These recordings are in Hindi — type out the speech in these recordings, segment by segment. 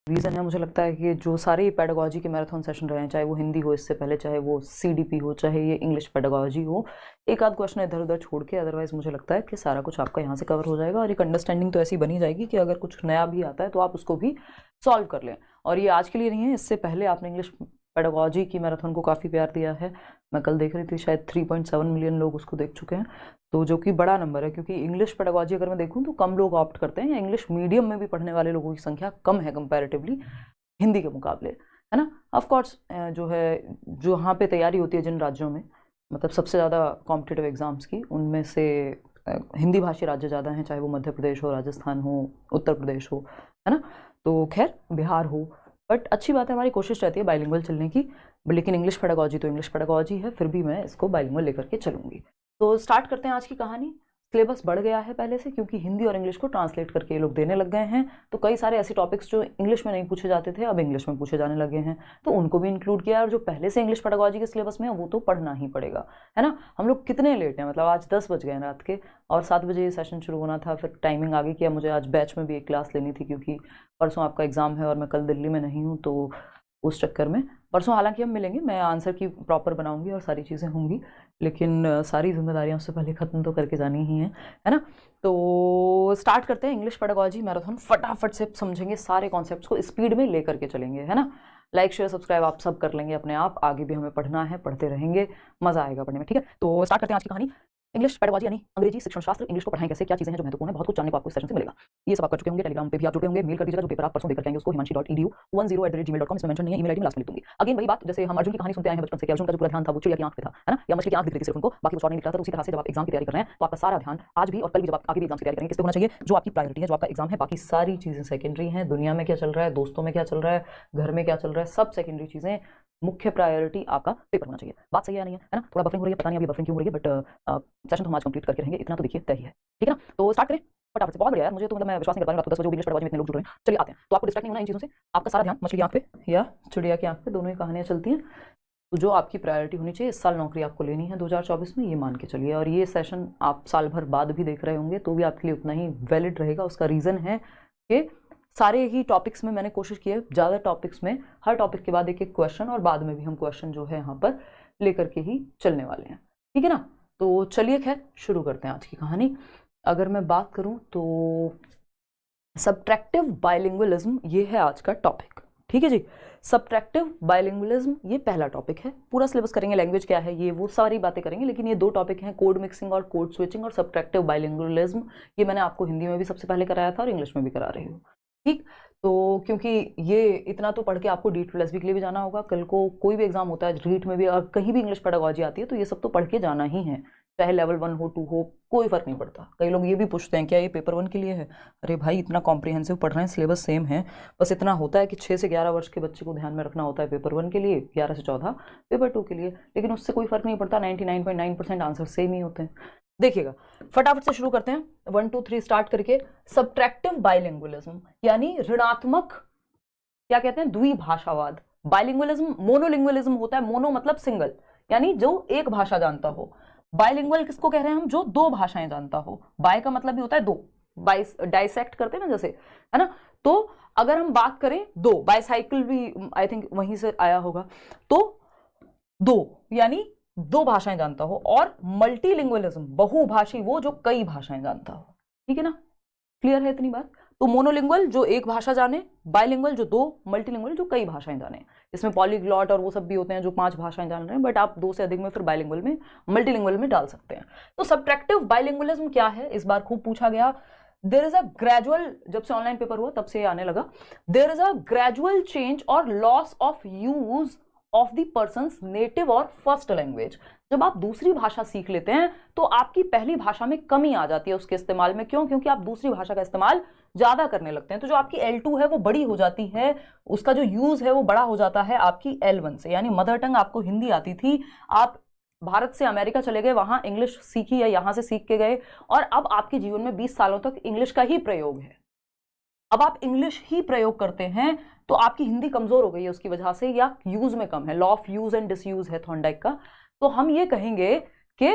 रीज़न है, मुझे लगता है कि जो सारे पेडागोजी के मैराथन सेशन रहे हैं, चाहे वो हिंदी हो इससे पहले, चाहे वो सीडीपी हो, चाहे ये इंग्लिश पेडागोजी हो, एक आध क्वेश्चन इधर उधर छोड़ के अदरवाइज मुझे लगता है कि सारा कुछ आपका यहाँ से कवर हो जाएगा और एक अंडरस्टैंडिंग तो ऐसी बनी जाएगी कि अगर कुछ नया भी आता है तो आप उसको भी सॉल्व कर लें। और ये आज के लिए नहीं है, इससे पहले आपने इंग्लिश पेडागोजी की मैराथन को काफ़ी प्यार दिया है। मैं कल देख रही थी, शायद 3.7 मिलियन लोग उसको देख चुके हैं, तो जो कि बड़ा नंबर है, क्योंकि इंग्लिश पेडागोजी अगर मैं देखूं तो कम लोग ऑप्ट करते हैं, या इंग्लिश मीडियम में भी पढ़ने वाले लोगों की संख्या कम है कंपैरेटिवली हिंदी के मुकाबले, है ना। ऑफ कोर्स जो है, जो यहाँ पे तैयारी होती है जिन राज्यों में, मतलब सबसे ज़्यादा कॉम्पिटिटिव एग्ज़ाम्स की, उनमें से हिंदी भाषी राज्य ज़्यादा हैं, चाहे वो मध्य प्रदेश हो, राजस्थान हो, उत्तर प्रदेश हो, है ना। तो खैर बिहार हो, बट अच्छी बात है, हमारी कोशिश रहती है बाइलिंगुअल चलने की। लेकिन इंग्लिश पेडागोजी तो इंग्लिश पेडागोजी है, फिर भी मैं इसको बाइलिंगुअल लेकर के चलूँगी। तो स्टार्ट करते हैं आज की कहानी। सिलेबस बढ़ गया है पहले से, क्योंकि हिंदी और इंग्लिश को ट्रांसलेट करके ये लोग देने लग गए हैं, तो कई सारे ऐसे टॉपिक्स जो इंग्लिश में नहीं पूछे जाते थे अब इंग्लिश में पूछे जाने लगे हैं, तो उनको भी इंक्लूड किया। और जो पहले से इंग्लिश पेडागोजी के सिलेबस में है वो तो पढ़ना ही पड़ेगा, है ना। हम लोग कितने लेट हैं, मतलब आज 10 बज गए रात के, और 7 बजे ये सेशन शुरू होना था, फिर टाइमिंग आगे किया। मुझे आज बैच में भी एक क्लास लेनी थी, क्योंकि परसों आपका एग्ज़ाम है और मैं कल दिल्ली में नहीं हूँ, तो उस चक्कर में परसों हालांकि हम मिलेंगे, मैं आंसर की प्रॉपर बनाऊंगी और सारी चीज़ें होंगी, लेकिन सारी जिम्मेदारियां उससे पहले ख़त्म तो करके जानी ही है ना। तो स्टार्ट करते हैं इंग्लिश पेडागोजी मैराथन, फटाफट से समझेंगे सारे कॉन्सेप्ट्स को, स्पीड में लेकर के चलेंगे, है ना। लाइक शेयर सब्सक्राइब आप सब कर लेंगे अपने आप, आगे भी हमें पढ़ना है, पढ़ते रहेंगे, मज़ा आएगा पढ़ने में, ठीक है। तो स्टार्ट करते हैं आज की कहानी। इंग्लिश पेडागोजी यानी अंग्रेजी शिक्षण शास्त्र, इंग्लिश को पढ़ाएं कैसे, क्या चीजें हैं जो महत्वपूर्ण है, बहुत कुछ जानने को आपको इस सेशन से मिलेगा। ये सब आप कर चुके होंगे, टेलीग्राम पे भी आप जुड़े होंगे, मेल कर दीजिएगा, जो पेपर आप परसों देकर आएंगे उसको himanshi.edu10@gmail.com, इसमें मेंशन नहीं है, ईमेल आईडी लास्ट में लिख दूंगी। अगेन वही बात, जैसे हम अर्जुन की कहानी सुनते आए हैं बचपन से, कि अर्जुन का जो पूरा ध्यान था वो चिड़िया की आंख पे था, है ना, या मछली की आंख दिख रही थी सिर्फ उनको, बाकी कुछ और नहीं दिख रहा था। तो उसी तरह से जब आप एग्जाम की तैयारी कर रहे हैं तो आपका सारा ध्यान आज भी और कल भी, जब आप आगे भी एग्जाम की तैयारी करेंगे, किस पे होना चाहिए, जो आपकी प्रायोरिटी है, जो आपका एग्जाम है, बाकी सारी चीजें सेकेंडरी हैं। दुनिया में क्या चल रहा है, दोस्तों में क्या चल रहा है, घर में क्या चल रहा है, सब सेकेंडरी चीजें, मुख्य प्रायोरिटी आपका पेपर होना चाहिए। बात सही है नहीं है ना। थोड़ा बफरिंग हो रही है, पता नहीं अभी बफरिंग क्यों हो रही है, बट सेशन तो हम आज कंप्लीट करके रहेंगे, इतना तो देखिए तय है, ठीक है ना। तो स्टार्ट करें फटाफट से। बहुत बढ़िया यार, मुझे तो मतलब मैं विश्वास नहीं कर पा रहा हूँ 10 बजे इंग्लिश पेडागोजी में इतने लोग जुड़ रहे हैं। चलिए आते हैं, तो आपको डिस्ट्रैक्ट नहीं होना इन चीज़ों से, आपका सारा ध्यान मछली की आंख पे या चिड़िया की आंख पे, दोनों ही कहानियाँ चलती हैं। तो जो आपकी प्रायोरिटी होनी चाहिए, इस साल नौकरी आपको लेनी है 2024 में, ये मान के चलिए। और ये सेशन आप साल भर बाद भी देख रहे होंगे तो भी आपके लिए उतना ही वैलिड रहेगा। उसका रीज़न है कि सारे ही टॉपिक्स में मैंने कोशिश की है, ज़्यादा टॉपिक्स में हर टॉपिक के बाद एक एक क्वेश्चन, और बाद में भी हम क्वेश्चन जो है यहाँ पर लेकर के ही चलने वाले हैं, ठीक है ना। तो चलिए खैर शुरू करते हैं आज की कहानी। अगर मैं बात करूं तो सब्ट्रैक्टिव बाइलिंगुअलिज्म ये है आज का टॉपिक, ठीक है जी। सब्ट्रैक्टिव बाइलिंगुअलिज्म ये पहला टॉपिक है। पूरा सिलेबस करेंगे, लैंग्वेज क्या है ये वो सारी बातें करेंगे, लेकिन ये दो टॉपिक हैं, कोड मिक्सिंग और कोड स्विचिंग, और सब्ट्रैक्टिव बाइलिंगुअलिज्म ये मैंने आपको हिंदी में भी सबसे पहले कराया था और इंग्लिश में भी करा रही हूँ, ठीक। तो क्योंकि ये इतना तो पढ़ के आपको डीट प्लस बी के लिए भी जाना होगा, कल को कोई भी एग्जाम होता है रीट में भी, और कहीं भी इंग्लिश पेडागोजी आती है तो ये सब तो पढ़ के जाना ही है, चाहे लेवल 1 हो 2 हो, कोई फर्क नहीं पड़ता। कई लोग ये भी पूछते हैं क्या ये पेपर 1 के लिए है, अरे भाई इतना कॉम्प्रिहेंसिव पढ़ रहे हैं, सिलेबस सेम है, बस इतना होता है कि 6 से 11 वर्ष के बच्चे को ध्यान में रखना होता है पेपर 1 के लिए, 11 से 14 पेपर 2 के लिए, लेकिन उससे कोई फर्क नहीं पड़ता, 99.9% आंसर सेम ही होते हैं। देखिएगा फटाफट से शुरू करते हैं 1 2 3 स्टार्ट करके। सब्ट्रैक्टिव बाइलिंगुअलिज्म यानी ऋणात्मक, क्या कहते हैं, द्विभाषावाद। बाइलिंगुअलिज्म मोनोलिंगुअलिज्म होता है, मोनो मतलब सिंगल, यानी जो एक भाषा जानता हो। बाइलिंगुअल किसको कह रहे हैं हम, जो दो भाषाएं जानता हो। बाय का मतलब भी होता है दो, बाइस डाइसेक्ट करते हैं ना जैसे, है ना। तो अगर हम बात करें दो, बाइसाइकिल भी आई थिंक वहीं से आया होगा, तो दो यानी दो भाषाएं जानता हो। और मल्टीलिंगुअलिज्म बहुभाषी, वो जो कई भाषाएं जानता हो, ठीक है ना। क्लियर है इतनी बात। तो मोनोलिंगुअल जो एक भाषा जाने, बाइलिंगुअल जो दो, मल्टीलिंगुअल जो कई भाषाएं जाने। इसमें पॉलीग्लॉट और वो सब भी होते हैं जो 5 भाषाएं जान रहे हैं, बट आप 2 से अधिक में फिर बाइलिंगुअल में, मल्टीलिंगुअल में डाल सकते हैं। तो सब्ट्रैक्टिव बाइलिंगुअलिज्म क्या है, इस बार खूब पूछा गया। देयर इज अ ग्रेजुअल, जब से ऑनलाइन पेपर हुआ तब से आने लगा, there is a gradual change और loss of use of the person's native और फर्स्ट लैंग्वेज। जब आप दूसरी भाषा सीख लेते हैं तो आपकी पहली भाषा में कमी आ जाती है उसके इस्तेमाल में। क्यों? क्योंकि आप दूसरी भाषा का इस्तेमाल ज्यादा करने लगते हैं, तो जो आपकी L2 है वो बड़ी हो जाती है, उसका जो यूज है वो बड़ा हो जाता है आपकी L1 से। यानी मदर टंग आपको हिंदी आती थी, आप भारत से अमेरिका चले गए, वहां इंग्लिश सीखी या यहां से सीख के गए, और अब आपके जीवन में 20 सालों तक इंग्लिश का ही प्रयोग है। अब आप इंग्लिश ही प्रयोग करते हैं तो आपकी हिंदी कमजोर हो गई है उसकी वजह से, या यूज में कम है। Law of use and disuse है थॉर्नडाइक का। तो हम ये कहेंगे कि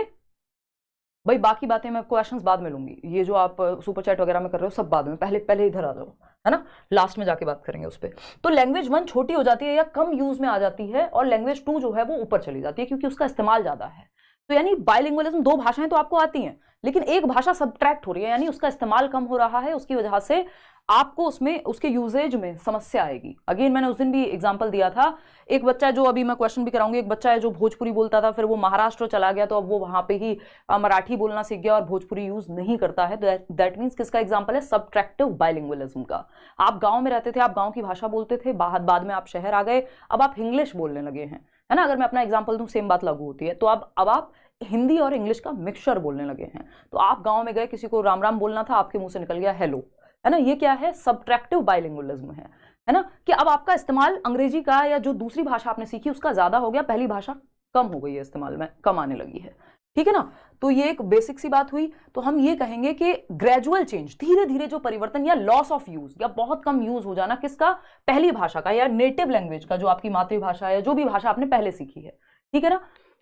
भाई बाकी बातें मैं क्वेश्चंस बाद में लूंगी, ये जो आप सुपर चैट वगैरह में कर रहे हो सब बाद में, पहले पहले इधर आ जाओ, है ना, लास्ट में जाके बात करेंगे उस पर। तो लैंग्वेज 1 छोटी हो जाती है या कम यूज में आ जाती है, और लैंग्वेज 2 जो है वो ऊपर चली जाती है क्योंकि उसका इस्तेमाल ज्यादा है। तो यानी बाइलिंगुअलिज्म, 2 भाषाएं तो आपको आती हैं लेकिन एक भाषा सब्ट्रैक्ट हो रही है, यानी उसका इस्तेमाल कम हो रहा है, उसकी वजह से आपको उसमें उसके यूजेज में समस्या आएगी। अगेन मैंने उस दिन भी एग्जांपल दिया था, एक बच्चा है जो, अभी मैं क्वेश्चन भी कराऊंगी, एक बच्चा है जो भोजपुरी बोलता था, फिर वो महाराष्ट्र चला गया तो अब वो वहां पे ही मराठी बोलना सीख गया और भोजपुरी यूज नहीं करता है। दैट मीन्स किसका एग्जाम्पल है? सब्ट्रैक्टिव बाइलिंगुअलिज्म का। आप गाँव में रहते थे, आप गाँव की भाषा बोलते थे, बाद में आप शहर आ गए, अब आप इंग्लिश बोलने लगे हैं, है ना। अगर मैं अपना एग्जाम्पल दूं, सेम बात लागू होती है। तो अब आप हिंदी और इंग्लिश का मिक्सचर बोलने लगे हैं। तो आप गांव में गए, किसी को राम राम बोलना था, आपके मुंह से निकल गया हेलो, है ना। ये क्या है? सब्ट्रैक्टिव बाइलिंगुअलिज्म है ना, कि अब आपका इस्तेमाल अंग्रेजी का या जो दूसरी भाषा आपने सीखी उसका ज्यादा हो गया, पहली भाषा कम हो गई है, इस्तेमाल में कम आने लगी है, ठीक है ना। तो ये एक बेसिक सी बात हुई। तो हम ये कहेंगे कि ग्रेजुअल चेंज, धीरे धीरे जो परिवर्तन या लॉस ऑफ यूज या बहुत कम यूज हो जाना, किसका? पहली भाषा का या नेटिव लैंग्वेज का, जो आपकी मातृभाषा है, जो भी भाषा आपने पहले सीखी है, ठीक है ना,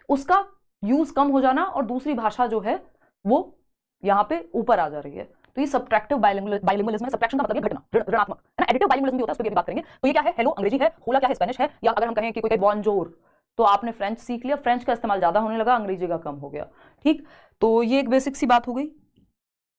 उसका यूज कम हो जाना और दूसरी भाषा जो है वो यहाँ पे ऊपर आ जा रही है। तो ये सब्ट्रैक्टिव बाइलिंगुअलिज्म है। सब्ट्रैक्शन का मतलब ये घटना, ऋणात्मक, है ना। एडिटिव बाइलिंगुअलिज्म भी होता है, उस पर भी बात करेंगे। तो ये क्या है? हेलो अंग्रेजी है, होला क्या है? स्पेनिश है। या अगर हम कहें कि कोई बॉनजोर, तो आपने फ्रेंच सीख लिया, फ्रेंच का इस्तेमाल ज्यादा होने लगा, अंग्रेजी का कम हो गया, ठीक। तो ये एक बेसिक सी बात हो गई,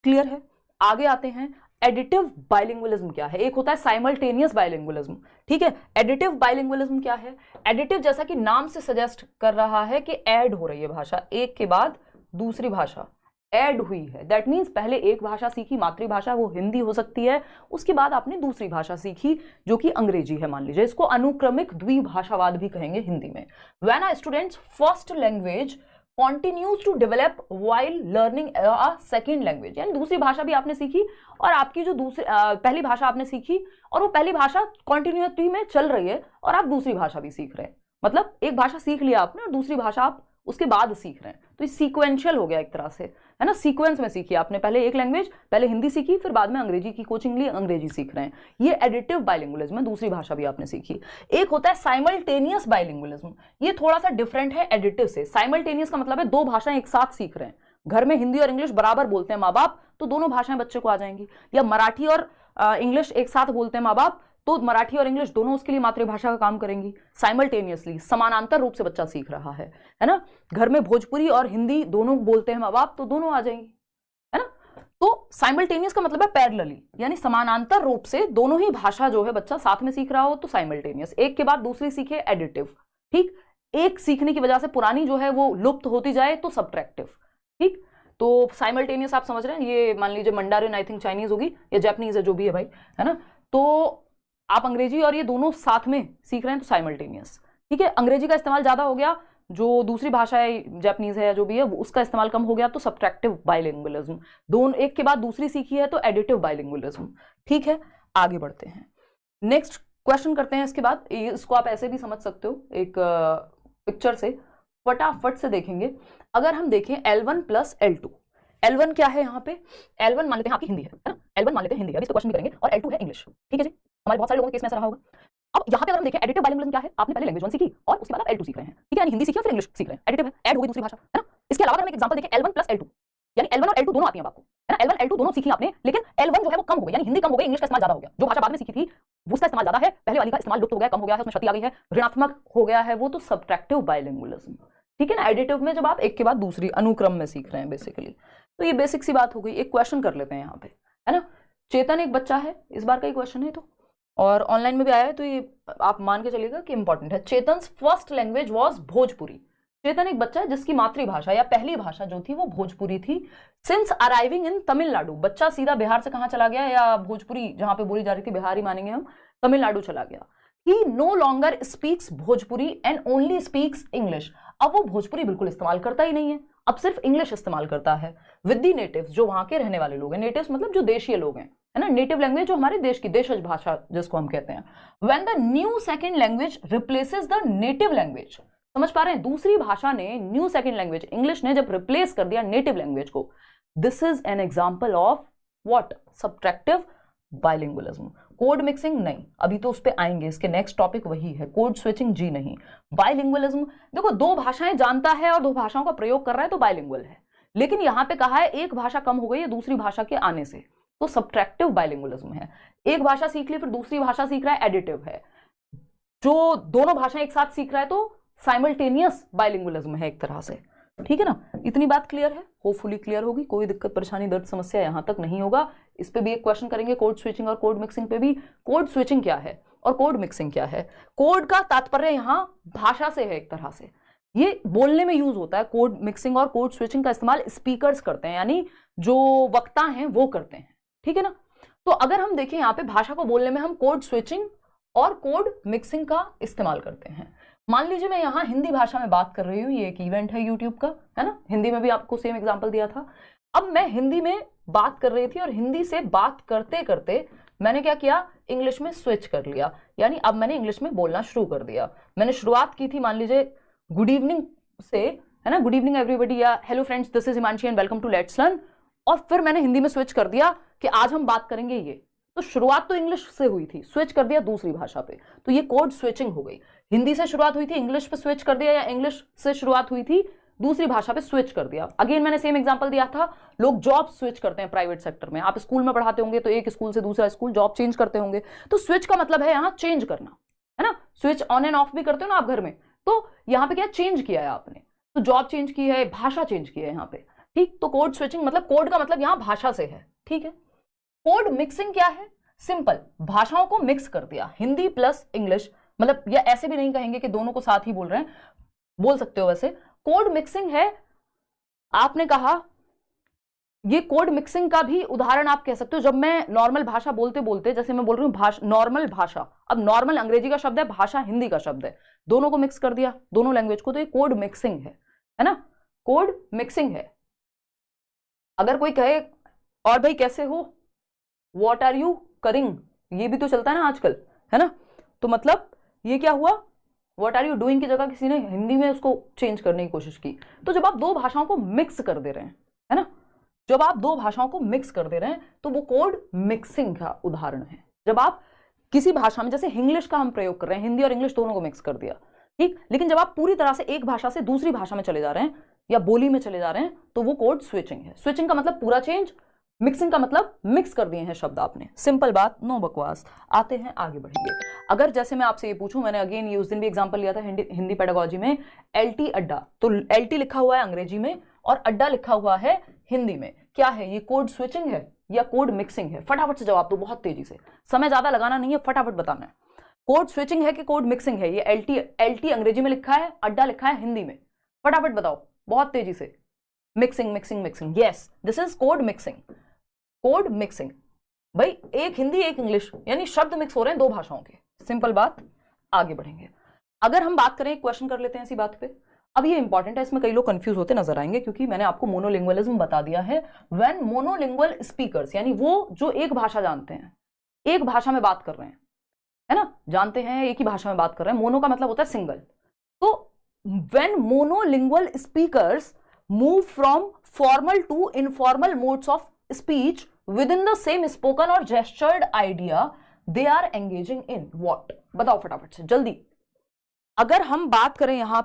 क्लियर है। आगे आते हैं, एडिटिव बाइलिंगुअलिज्म क्या है? एक होता है साइमल्टेनियस बाइलिंगुअलिज्म, ठीक है। एडिटिव बाइलिंगुअलिज्म क्या है? एडिटिव जैसा कि नाम से सजेस्ट कर रहा है कि ऐड हो रही है भाषा, एक के बाद दूसरी भाषा ऐड हुई है। दैट मीन्स पहले एक भाषा सीखी, मातृभाषा, वो हिंदी हो सकती है, उसके बाद आपने दूसरी भाषा सीखी जो कि अंग्रेजी है, मान लीजिए। इसको अनुक्रमिक द्विभाषावाद भी कहेंगे हिंदी में। When a students first language continues to develop while learning a second language, यानी दूसरी भाषा भी आपने सीखी और आपकी जो दूसरी पहली भाषा आपने सीखी और वो पहली भाषा कंटिन्यूटी में चल रही है और आप दूसरी भाषा भी सीख रहे हैं। मतलब एक भाषा सीख लिया आपने और दूसरी भाषा आप उसके बाद सीख रहे हैं। तो ये सीक्वेंशियल हो गया एक तरह से, है ना। सीक्वेंस में सीखी आपने, पहले एक लैंग्वेज, पहले हिंदी सीखी, फिर बाद में अंग्रेजी की कोचिंग ली, अंग्रेजी सीख रहे हैं। ये एडिटिव बाइलिंगुअलिज्म है, दूसरी भाषा भी आपने सीखी। एक होता है साइमल्टेनियस बाइलिंगुअलिज्म, ये थोड़ा सा डिफरेंट है एडिटिव से। साइमल्टेनियस का मतलब है 2 भाषाएं एक साथ सीख रहे हैं, घर में हिंदी और इंग्लिश बराबर बोलते हैं माँ बाप, तो दोनों भाषाएं बच्चे को आ जाएंगी। या मराठी और इंग्लिश एक साथ बोलते हैं माँ बाप, तो मराठी और इंग्लिश दोनों उसके लिए मातृभाषा का काम करेंगी। साइमल्टेनियसली, समानांतर रूप से बच्चा सीख रहा है ना। घर में भोजपुरी और हिंदी दोनों बोलते हैं माँ बाप, तो दोनों आ जाएंगी, है ना। तो साइमल्टेनियस का मतलब है पैरेलली, यानी समानांतर रूप से दोनों ही भाषा जो है बच्चा साथ में सीख रहा हो, तो साइमल्टेनियस। एक के बाद दूसरी सीखे, एडिटिव, ठीक। एक सीखने की वजह से पुरानी जो है वो लुप्त होती जाए, तो सब्ट्रैक्टिव, ठीक। तो साइमल्टेनियस आप समझ रहे हैं, ये मान लीजिए मंडारिन, आई थिंक चाइनीज होगी या जापानीज है, जो भी है भाई, है ना। तो आप अंग्रेजी और ये दोनों साथ में सीख रहे हैं, तो साइमल्टेनियस, ठीक है। अंग्रेजी का इस्तेमाल ज्यादा हो गया, जो दूसरी भाषा है, जापानीज है या जो भी है, उसका इस्तेमाल कम हो गया, तो सब्ट्रैक्टिव बाइलिंगुअलिज्म। दोनों एक के बाद दूसरी सीखी है, तो एडिटिव बाइलिंगुअलिज्म, ठीक है। आगे बढ़ते हैं, नेक्स्ट क्वेश्चन करते हैं। इसके बाद इसको आप ऐसे भी समझ सकते हो, एक पिक्चर से फटाफट से देखेंगे। अगर हम देखें L1 + L2, L1 क्या है यहाँ पे? L1 मान लेते हैं आपकी हिंदी है ना, L1 मान लेते हैं हिंदी, अभी इसको क्वेश्चन भी करेंगे। और L2 है इंग्लिश, ठीक है जी। हमारे बहुत सारे लोगों के केस में ऐसा रहा होगा। अब यहाँ पे अगर हम देखें एडिटिव बाइलिंगुअलिज्म क्या है, आपने पहले लैंग्वेज 1 सीखी और उसके बाद आप L2 सीख रहे हैं, ठीक है, यानी हिंदी सीखी और फिर इंग्लिश सीख रहे हैं, एडिटिव है, ऐड हो गई दूसरी भाषा, है ना। इसके अलावा अगर हम एक एग्जांपल देखें L1 + L2, यानी L1 और L2 दोनों आती हैं आपको, है ना। L1 L2 दोनों सीखी आपने, लेकिन L1 जो है वो कम हो गई, यानी हिंदी कम हो गई, इंग्लिश का इस्तेमाल ज्यादा हो गया। जो भाषा बाद में सीखी थी उसका इस्तेमाल ज्यादा है, पहले वाली का इस्तेमाल लुप्त हो गया, कम हो गया है, उसमें क्षति आ गई है, ऋणात्मक हो गया है वो, तो सब्ट्रैक्टिव बाइलिंगुअलिज्म, ठीक है ना। एडिटिव में जब आप एक के बाद दूसरी अनुक्रम में सीख रहे हैं बेसिकली। तो ये बेसिक सी बात हो गई। एक क्वेश्चन कर लेते हैं यहाँ पे, है ना। चेतन एक बच्चा है, इस बार का ही क्वेश्चन है, तो और ऑनलाइन में भी आया है, तो ये आप मान के चलिएगा कि इंपॉर्टेंट है। चेतन्स फर्स्ट लैंग्वेज वाज भोजपुरी। चेतन एक बच्चा है जिसकी मातृभाषा या पहली भाषा जो थी वो भोजपुरी थी। सिंस अराइविंग इन तमिलनाडु, बच्चा सीधा बिहार से कहाँ चला गया, या भोजपुरी जहां पे बोली जा रही थी बिहार ही मानेंगे हम, तमिलनाडु चला गया। He no longer speaks Bhojpuri and only speaks English. अब वो भोजपुरी बिल्कुल इस्तेमाल करता ही नहीं है, अब सिर्फ इंग्लिश इस्तेमाल करता है। विद दी नेटिव्स, जो वहां के रहने वाले लोग हैं, नेटिव्स मतलब जो देशीय लोग हैं, है ना। नेटिव लैंग्वेज जो हमारे देश की देशज भाषा जिसको हम कहते हैं। When the new second language replaces the native language, समझ पा रहे हैं, दूसरी भाषा ने, न्यू सेकंड लैंग्वेज इंग्लिश ने जब रिप्लेस कर दिया नेटिव लैंग्वेज को, this is an example of what? Subtractive bilingualism. Code mixing नहीं, अभी तो उस पर आएंगे, इसके नेक्स्ट टॉपिक वही है, कोड स्विचिंग जी नहीं। बाइलिंगुअलिज्म देखो, 2 भाषाएं जानता है और 2 भाषाओं का प्रयोग कर रहा है, तो बाइलिंगुअल है। लेकिन यहां पे कहा है एक भाषा कम हो गई है दूसरी भाषा के आने से, तो सब्ट्रैक्टिव बाइलिंगुअलिज्म है। एक भाषा सीख ली फिर दूसरी भाषा सीख रहा है, एडिटिव है। जो दोनों भाषाएं एक साथ सीख रहा है तो साइमल्टेनियस बाइलिंगुअलिज्म है एक तरह से। ठीक है ना, इतनी बात क्लियर है, होपफुली क्लियर होगी, कोई दिक्कत परेशानी दर्द समस्या यहां तक नहीं होगा। इस पे भी एक क्वेश्चन करेंगे, कोड स्विचिंग और कोड मिक्सिंग पे भी। कोड स्विचिंग क्या है और कोड मिक्सिंग क्या है? कोड का तात्पर्य यहां भाषा से है एक तरह से, ये बोलने में यूज होता है। कोड मिक्सिंग और कोड स्विचिंग का इस्तेमाल स्पीकर्स करते हैं, यानी जो वक्ता हैं वो करते हैं। ठीक है ना, तो अगर हम देखें यहाँ पे भाषा को बोलने में हम कोड स्विचिंग और कोड मिक्सिंग का इस्तेमाल करते हैं। मान लीजिए मैं यहाँ हिंदी भाषा में बात कर रही हूँ, ये एक इवेंट है यूट्यूब का, है ना, हिंदी में भी आपको सेम एग्जांपल दिया था। अब मैं हिंदी में बात कर रही थी और हिंदी से बात करते करते मैंने क्या किया, इंग्लिश में स्विच कर लिया, यानी अब मैंने इंग्लिश में बोलना शुरू कर दिया। मैंने शुरुआत की थी मान लीजिए गुड इवनिंग से, है ना, गुड इवनिंग एवरीबॉडी, या hello friends this is Himanshi and welcome to let's learn, और फिर मैंने हिंदी में स्विच कर दिया कि आज हम बात करेंगे ये। तो शुरुआत तो इंग्लिश से हुई थी, स्विच कर दिया दूसरी भाषा पे, तो ये कोड स्विचिंग हो गई। हिंदी से शुरुआत हुई थी इंग्लिश पे स्विच कर दिया, या इंग्लिश से शुरुआत हुई थी दूसरी भाषा पे स्विच कर दिया। अगेन मैंने सेम एग्जांपल दिया था, लोग जॉब स्विच करते हैं प्राइवेट सेक्टर में। आप स्कूल में पढ़ाते होंगे तो एक स्कूल से दूसरा स्कूल जॉब चेंज करते होंगे, तो स्विच का मतलब है यहाँ चेंज करना, है ना। स्विच ऑन एंड ऑफ भी करते हो ना आप घर में, तो यहाँ पे क्या चेंज किया है आपने, तो जॉब चेंज की है, भाषा चेंज की है यहाँ पे। ठीक, तो कोड स्विचिंग मतलब कोड का मतलब यहाँ भाषा से है। ठीक है, कोड मिक्सिंग क्या है? सिंपल, भाषाओं को मिक्स कर दिया, हिंदी प्लस इंग्लिश, मतलब या ऐसे भी नहीं कहेंगे कि दोनों को साथ ही बोल रहे हैं, बोल सकते हो वैसे। कोड मिक्सिंग है, आपने कहा ये कोड मिक्सिंग का भी उदाहरण आप कह सकते हो। जब मैं नॉर्मल भाषा बोलते बोलते, जैसे मैं बोल रही हूँ नॉर्मल भाषा, अब नॉर्मल अंग्रेजी का शब्द है, भाषा हिंदी का शब्द है, दोनों को मिक्स कर दिया, दोनों लैंग्वेज को, तो ये कोड मिक्सिंग है ना, कोड मिक्सिंग है। अगर कोई कहे और भाई कैसे हो, व्हाट आर यू करिंग, ये भी तो चलता है ना आजकल, है ना, तो मतलब ये क्या हुआ, व्हाट आर यू डूइंग की जगह किसी ने हिंदी में उसको चेंज करने की कोशिश की। तो जब आप दो भाषाओं को मिक्स कर दे रहे हैं, है ना, जब आप दो भाषाओं को मिक्स कर दे रहे हैं तो वो कोड मिक्सिंग का उदाहरण है। जब आप किसी भाषा में, जैसे इंग्लिश का हम प्रयोग कर रहे हैं, हिंदी और इंग्लिश दोनों को मिक्स कर दिया, ठीक, लेकिन जब आप पूरी तरह से एक भाषा से दूसरी भाषा में चले जा रहे हैं या बोली में चले जा रहे हैं तो वो कोड स्विचिंग है। स्विचिंग का मतलब पूरा चेंज, मिक्सिंग का मतलब मिक्स कर दिए हैं शब्द आपने। सिंपल बात, नो बकवास। आते हैं आगे बढ़ेंगे। अगर जैसे मैं आपसे ये पूछूं, मैंने अगेन ये उस दिन भी एग्जांपल लिया था हिंदी पेडागोजी में, एलटी अड्डा, तो एलटी लिखा हुआ है अंग्रेजी में और अड्डा लिखा हुआ है हिंदी में, क्या है ये, कोड स्विचिंग है या कोड मिक्सिंग है? फटाफट से जवाब दो, बहुत तेजी से, समय ज्यादा लगाना नहीं है, फटाफट बताना है। कोड स्विचिंग है कि कोड मिक्सिंग है? ये एलटी अंग्रेजी में लिखा है, अड्डा लिखा है हिंदी में, फटाफट बताओ बहुत तेजी से। Mixing mixing mixing, yes this is code mixing. Code mixing भाई, एक हिंदी एक इंग्लिश, यानी शब्द मिक्स हो रहे हैं दो भाषाओं के। सिंपल बात, आगे बढ़ेंगे। अगर हम बात करें, क्वेश्चन कर लेते हैं इसी बात पे। अब ये इंपॉर्टेंट है, इसमें कई लोग कंफ्यूज होते नजर आएंगे, क्योंकि मैंने आपको मोनोलिंगुअलिज्म बता दिया है। व्हेन मोनोलिंगुअल स्पीकर्स, यानी वो जो एक भाषा जानते हैं, एक भाषा में बात कर रहे हैं, है ना, जानते हैं एक ही भाषा में बात कर रहे हैं, मोनो का मतलब होता है सिंगल। तो when monolingual speakers move from formal to informal modes of speech within the same spoken or gestured idea, they are engaging in what? बताओ फटाफट से, जल्दी। अगर हम बात करें यहां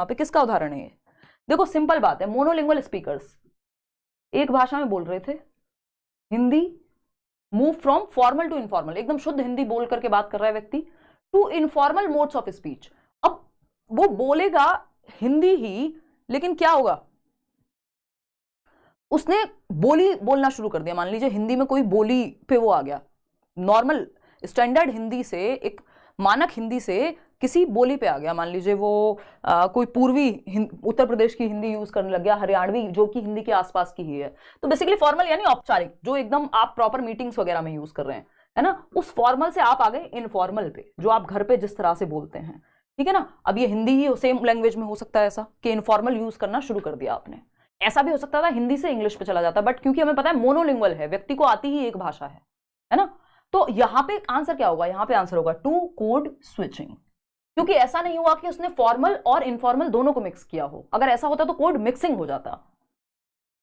पे, किसका उदाहरण है ये? देखो सिंपल बात है, मोनोलिंगुअल स्पीकर्स एक भाषा में बोल रहे थे, Hindi, move from formal to informal, एकदम शुद्ध हिंदी बोल करके बात कर रहा है व्यक्ति, to informal modes of speech. अब वो बोलेगा हिंदी ही, लेकिन क्या होगा, उसने बोली बोलना शुरू कर दिया। मान लीजिए हिंदी में कोई बोली पे वो आ गया, नॉर्मल स्टैंडर्ड हिंदी से, एक मानक हिंदी से किसी बोली पे आ गया। मान लीजिए वो कोई पूर्वी उत्तर प्रदेश की हिंदी यूज करने लग गया, हरियाणवी जो कि हिंदी के आसपास की ही है। तो बेसिकली फॉर्मल यानी औपचारिक, जो एकदम आप प्रॉपर मीटिंग्स वगैरह में यूज कर रहे हैं, है ना, उस फॉर्मल से आप आ गए इनफॉर्मल पे, जो आप घर पे जिस तरह से बोलते हैं, ठीक है ना। अब ये हिंदी ही सेम लैंग्वेज में हो सकता है ऐसा कि इनफॉर्मल यूज करना शुरू कर दिया आपने। ऐसा भी हो सकता था हिंदी से इंग्लिश पे चला जाता, बट क्योंकि हमें पता है मोनोलिंगुअल है, व्यक्ति को आती ही एक भाषा है ना। तो यहां पे आंसर क्या होगा, यहां पे आंसर होगा टू कोड स्विचिंग, क्योंकि ऐसा नहीं हुआ कि उसने फॉर्मल और इनफॉर्मल दोनों को मिक्स किया हो। अगर ऐसा होता तो कोड मिक्सिंग हो जाता।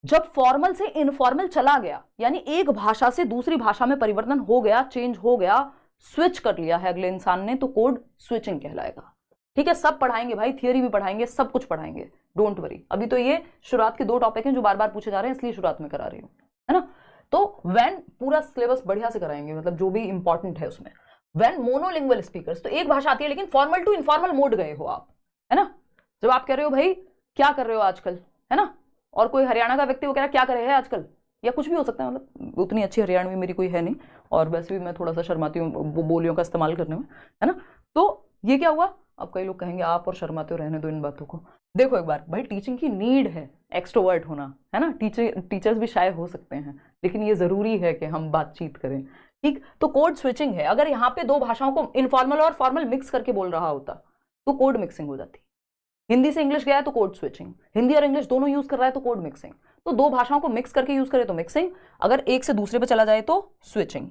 जब फॉर्मल से इनफॉर्मल चला गया, यानी एक भाषा से दूसरी भाषा में परिवर्तन हो गया, चेंज हो गया, स्विच कर लिया है अगले इंसान ने, तो कोड स्विचिंग कहलाएगा। ठीक है, सब पढ़ाएंगे भाई, थियरी भी पढ़ाएंगे, सब कुछ पढ़ाएंगे, डोंट वरी। अभी तो ये शुरुआत के 2 टॉपिक हैं जो बार बार पूछे जा रहे हैं, इसलिए शुरुआत में करा रही हूँ, है ना। तो व्हेन पूरा सिलेबस बढ़िया से कराएंगे, मतलब जो भी इंपॉर्टेंट है उसमें। व्हेन मोनोलिंगुअल स्पीकर्स, तो एक भाषा आती है लेकिन फॉर्मल टू इनफॉर्मल मोड गए हो आप, है ना। जब आप कह रहे हो भाई क्या कर रहे हो आजकल, है ना, और कोई हरियाणा का व्यक्ति वो कह रहा है क्या कर रहे हैं आजकल, या कुछ भी हो सकता है, मतलब उतनी अच्छी हरियाणवी मेरी कोई है नहीं, और वैसे भी मैं थोड़ा सा शर्माती हूँ वो बोलियों का इस्तेमाल करने में, है ना। तो ये क्या हुआ, अब कई लोग कहेंगे आप और शर्माते हो, रहने दो इन बातों को। देखो एक बार भाई, टीचिंग की नीड है एक्सट्रोवर्ट होना, है ना। टीचर्स भी शायद हो सकते हैं, लेकिन ये जरूरी है कि हम बातचीत करें, ठीक। तो कोड स्विचिंग है, अगर यहाँ पे 2 भाषाओं को इनफॉर्मल और फॉर्मल मिक्स करके बोल रहा होता तो कोड मिक्सिंग हो जाती। हिंदी से इंग्लिश गया है तो कोड स्विचिंग, हिंदी और इंग्लिश दोनों यूज कर रहा है तो कोड मिक्सिंग। तो 2 भाषाओं को मिक्स करके यूज करे तो मिक्सिंग, अगर एक से दूसरे पे चला जाए तो स्विचिंग।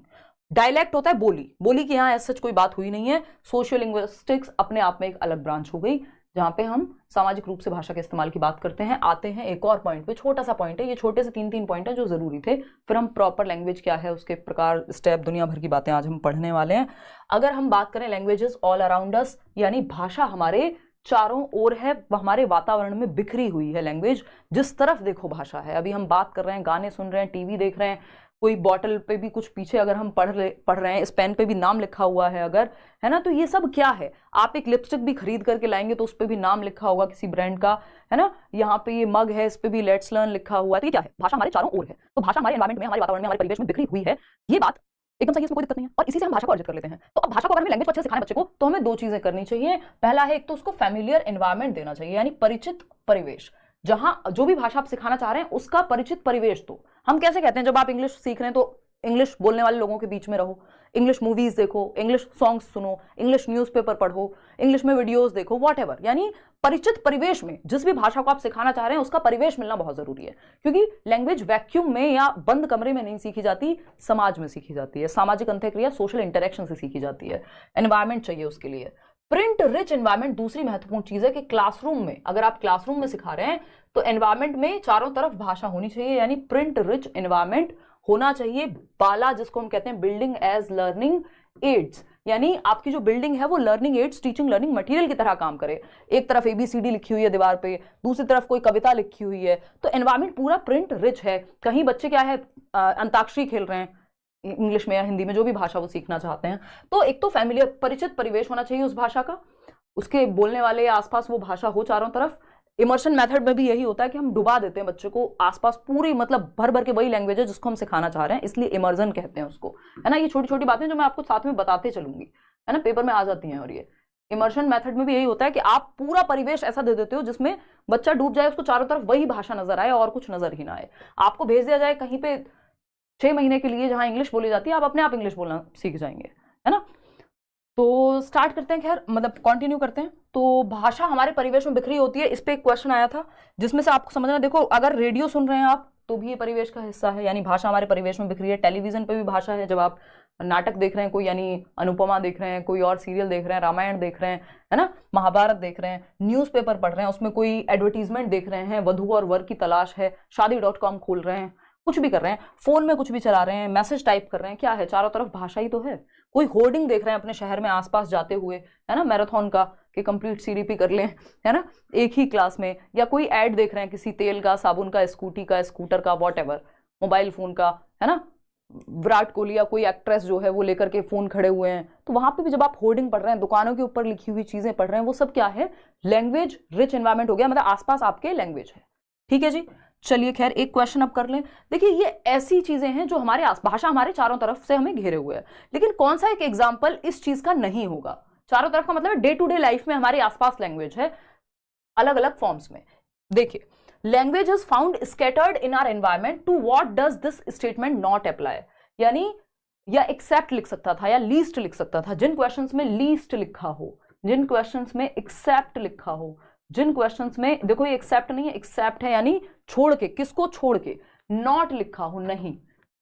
डायलेक्ट होता है बोली, बोली की यहाँ सच कोई बात हुई नहीं है। सोशियो लिंग्विस्टिक्स अपने आप में एक अलग ब्रांच हो गई, जहां पे हम सामाजिक रूप से भाषा के इस्तेमाल की बात करते हैं। आते हैं एक और पॉइंट पे, छोटा सा पॉइंट है, ये छोटे से 3 पॉइंट है जो जरूरी थे, फिर हम प्रॉपर लैंग्वेज क्या है उसके प्रकार स्टेप दुनिया भर की बातें आज हम पढ़ने वाले हैं। अगर हम बात करें लैंग्वेजेस ऑल अराउंड अस, यानी भाषा हमारे चारों ओर है, हमारे वातावरण में बिखरी हुई है लैंग्वेज, जिस तरफ देखो भाषा है। अभी हम बात कर रहे हैं, गाने सुन रहे हैं, टीवी देख रहे हैं, कोई बॉटल पे भी कुछ पीछे अगर हम पढ़ रहे हैं, इस पेन पे भी नाम लिखा हुआ है अगर, है ना। तो ये सब क्या है, आप एक लिपस्टिक भी खरीद करके लाएंगे तो उस पे भी नाम लिखा होगा किसी ब्रांड का, है ना। यहाँ पे ये मग है, इस पे भी लेट्स लर्न लिखा हुआ है। तो ये क्या है, भाषा हमारे चारों ओर है। तो भाषा हमारे एनवायरमेंट में, हमारे वातावरण में, हमारे परिवेश में बिखरी हुई है, ये बात एकदम सही है, इसमें कोई दिक्कत नहीं है, और इसी से हम भाषा को अर्जित कर लेते हैं। तो अब भाषा को अगर हमें लैंग्वेज को अच्छे से सिखाना बच्चे को, तो हमें 2 चीजें करनी चाहिए। पहला है, एक तो उसको फैमिलियर एनवायरमेंट देना चाहिए, यानी परिचित परिवेश, जहां जो भी भाषा आप सिखाना चाह रहे हैं उसका परिचित परिवेश। तो हम कैसे कहते हैं, जब आप इंग्लिश सीख रहे हैं तो इंग्लिश बोलने वाले लोगों के बीच में रहो, इंग्लिश मूवीज देखो, इंग्लिश सॉन्ग्स सुनो, इंग्लिश न्यूज़पेपर पढ़ो, इंग्लिश में वीडियोस देखो, व्हाटएवर, यानी परिचित परिवेश में जिस भी भाषा को आप सिखाना चाह रहे हैं उसका परिवेश मिलना बहुत जरूरी है। क्योंकि लैंग्वेज वैक्यूम में या बंद कमरे में नहीं सीखी जाती, समाज में सीखी जाती है, सामाजिक अंतःक्रिया सोशल इंटरेक्शन से सीखी जाती है। एनवायरमेंट चाहिए उसके लिए। प्रिंट रिच एनवायरमेंट दूसरी महत्वपूर्ण चीज है कि क्लासरूम में, अगर आप क्लासरूम में सिखा रहे हैं तो एनवायरमेंट में चारों तरफ भाषा होनी चाहिए, यानी प्रिंट रिच एनवायरमेंट होना चाहिए। बाला, जिसको हम कहते हैं बिल्डिंग एज लर्निंग एड्स, यानी आपकी जो बिल्डिंग है वो learning aids, teaching learning material की तरह काम करे। एक तरफ ABCD लिखी हुई है दीवार पे, दूसरी तरफ कोई कविता लिखी हुई है, तो एनवायरमेंट पूरा प्रिंट रिच है। कहीं बच्चे क्या है, अंताक्षरी खेल रहे हैं इंग्लिश में या हिंदी में, जो भी भाषा वो सीखना चाहते हैं। तो एक तो फैमिलियर परिचित परिवेश होना चाहिए उस भाषा का, उसके बोलने वाले आसपास वो भाषा हो चारों तरफ। इमर्शन मेथड में भी यही होता है कि हम डुबा देते हैं बच्चे को आसपास पूरी, मतलब भर भर के वही लैंग्वेज है जिसको हम सिखाना चाह रहे हैं, इसलिए इमर्जन कहते हैं उसको, है ना। ये छोटी छोटी बातें जो मैं आपको साथ में बताते चलूंगी, है ना, पेपर में आ जाती हैं। और ये इमर्शन मेथड में भी यही होता है कि आप पूरा परिवेश ऐसा दे देते हो जिसमें बच्चा डूब जाए, उसको चारों तरफ वही भाषा नजर आए और कुछ नजर ही ना आए। आपको भेज दिया जाए कहीं पे 6 महीने के लिए जहां इंग्लिश बोली जाती है, आप अपने आप इंग्लिश बोलना सीख जाएंगे, है ना। तो स्टार्ट करते हैं, खैर मतलब कंटिन्यू करते हैं। तो भाषा हमारे परिवेश में बिखरी होती है, इस पे एक क्वेश्चन आया था जिसमें से आपको समझना, देखो अगर रेडियो सुन रहे हैं आप तो भी ये परिवेश का हिस्सा है, यानी भाषा हमारे परिवेश में बिखरी है। टेलीविजन पे भी भाषा है, जब आप नाटक देख रहे हैं कोई, यानी अनुपमा देख रहे हैं, कोई और सीरियल देख रहे हैं, रामायण देख रहे हैं, है ना, महाभारत देख रहे हैं, न्यूज़पेपर पढ़ रहे हैं, उसमें कोई एडवर्टीजमेंट देख रहे हैं, वधु और वर की तलाश है, शादी.com खोल रहे हैं, कुछ भी कर रहे हैं, फोन में कुछ भी चला रहे हैं, मैसेज टाइप कर रहे हैं, क्या है, चारों तरफ भाषा ही तो है। कोई होर्डिंग देख रहे हैं अपने शहर में आसपास जाते हुए, है ना, मैराथन का कि कंप्लीट CDP कर लें, है ना, एक ही क्लास में, या कोई ऐड देख रहे हैं किसी तेल का, साबुन का, स्कूटी का, स्कूटर का, व्हाटएवर, मोबाइल फोन का, है ना, विराट कोहली या कोई एक्ट्रेस जो है वो लेकर के फोन खड़े हुए हैं, तो वहां पे भी जब आप होर्डिंग पढ़ रहे हैं, दुकानों के ऊपर लिखी हुई चीजें पढ़ रहे हैं, वो सब क्या है, लैंग्वेज रिच एनवायरमेंट हो गया, मतलब आसपास आपके लैंग्वेज है। ठीक है जी, चलिए खैर एक क्वेश्चन अब कर लें। देखिए ये ऐसी चीजें हैं जो हमारे भाषा हमारे चारों तरफ से हमें घेरे हुए है, लेकिन कौन सा एक एग्जाम्पल इस चीज का नहीं होगा। चारों तरफ का मतलब डे टू डे लाइफ में हमारे आसपास लैंग्वेज है अलग अलग फॉर्म्स में। देखिए, language is found scattered in our environment, to what does this statement not apply, यानी या एक्सेप्ट लिख सकता था या लीस्ट लिख सकता था। जिन क्वेश्चंस में लीस्ट लिखा हो, जिन क्वेश्चंस में एक्सेप्ट लिखा हो, जिन क्वेश्चंस में, देखो ये एक्सेप्ट नहीं है, एक्सेप्ट है यानी छोड़ के, किसको छोड़ के, नॉट लिखा हो, नहीं,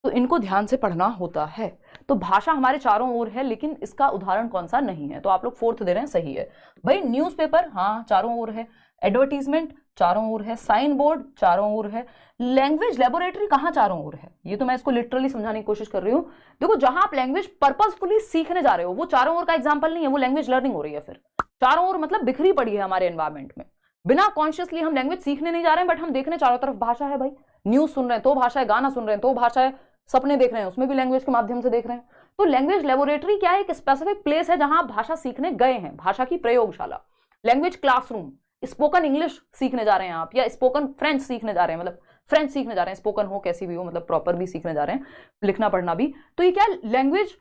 तो इनको ध्यान से पढ़ना होता है। तो भाषा हमारे चारों ओर है, लेकिन इसका उदाहरण कौन सा नहीं है, तो आप लोग 4th दे रहे हैं, सही है भाई। न्यूज़पेपर हाँ चारों ओर है, एडवर्टीजमेंट चारों ओर है, साइन बोर्ड चारों ओर है, लैंग्वेज लेबोरेटरी कहाँ चारों ओर है, ये तो मैं इसको लिटरली समझाने की कोशिश कर रही हूँ। देखो जहां आप लैंग्वेज पर्पसफुली सीखने जा रहे हो वो चारों ओर का एग्जाम्पल नहीं है, वो लैंग्वेज लर्निंग हो रही है फिर, चारों ओर मतलब बिखरी पड़ी है हमारे एनवायरमेंट में। बिना कॉन्शियसली हम लैंग्वेज सीखने नहीं जा रहे हैं, बट हम देख रहे हैं चारों तरफ भाषा है भाई, न्यूज सुन रहे हैं तो भाषा है, गाना सुन रहे हैं तो भाषा है, सपने देख रहे हैं उसमें भी लैंग्वेज के माध्यम से देख रहे हैं। तो लैंग्वेज लेबोरेटरी क्या है? एक स्पेसिफिक प्लेस है जहां आप भाषा सीखने गए हैं, भाषा की प्रयोगशाला। लैंग्वेज क्लासरूम, स्पोकन इंग्लिश सीखने जा रहे हैं आप, या स्पोकन फ्रेंच सीखने जा रहे हैं, मतलब फ्रेंच सीखने जा रहे हैं, स्पोकन हो कैसी भी हो, मतलब प्रॉपर भी सीखने जा रहे हैं, लिखना पढ़ना भी। तो ये क्या लैंग्वेज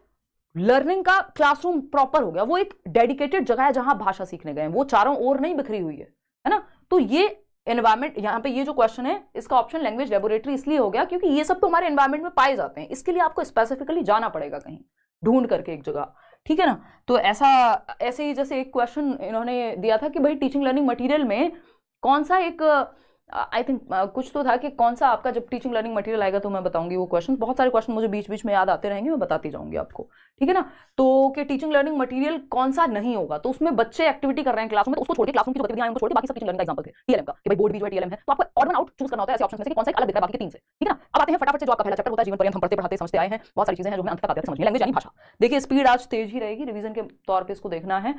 लर्निंग का क्लासरूम प्रॉपर हो गया, वो एक डेडिकेटेड जगह है जहां भाषा सीखने गए हैं, वो चारों ओर नहीं बिखरी हुई है ना। तो ये एनवायरमेंट, यहाँ पे ये जो क्वेश्चन है इसका ऑप्शन लैंग्वेज लेबोरेटरी इसलिए हो गया क्योंकि ये सब तो हमारे एनवायरमेंट में पाए जाते हैं, इसके लिए आपको स्पेसिफिकली जाना पड़ेगा कहीं ढूंढ करके एक जगह, ठीक है ना। तो ऐसे ही जैसे एक क्वेश्चन इन्होंने दिया था कि भाई टीचिंग लर्निंग मटेरियल में कौन सा एक आई थिंक कुछ तो था कि कौन सा आपका जब टीचिंग लर्निंग मटेरियल आएगा तो मैं बताऊंगी वो क्वेश्चन। बहुत सारे क्वेश्चन मुझे बीच बीच में याद आते रहेंगे, मैं बताती जाऊंगी आपको, ठीक है ना। तो कि टीचिंग लर्निंग मटेरियल कौन सा नहीं होगा, तो उसमें बच्चे एक्टिविटी कर रहे हैं क्लासरूम में, तो उसको छोड़ के क्लासरूम की जो गतिविधियां हैं उनको छोड़ के बाकी सब टीचिंग लर्निंग का एग्जांपल थे टीएलएम का, कि भाई बोर्ड भी जो है टीएलएम है, तो आपको ऑड वन आउट चूज करना होता है ऐसे ऑप्शन में से कि कौन सा एक अलग दिखता है बाकी के तीन से, ठीक है ना। अब आते हैं फटाफट से जो आपका पहला चैप्टर होता है जीवन पर्यंत हम पढ़ते पढ़ाते समझते आए हैं, बहुत सारी चीजें हैं जो हमें अंत तक आते हैं समझ में। लैंग्वेज यानी भाषा, देखिए स्पीड आज तेज ही रहेगी, रिवीजन के तौर पे इसको देखना है,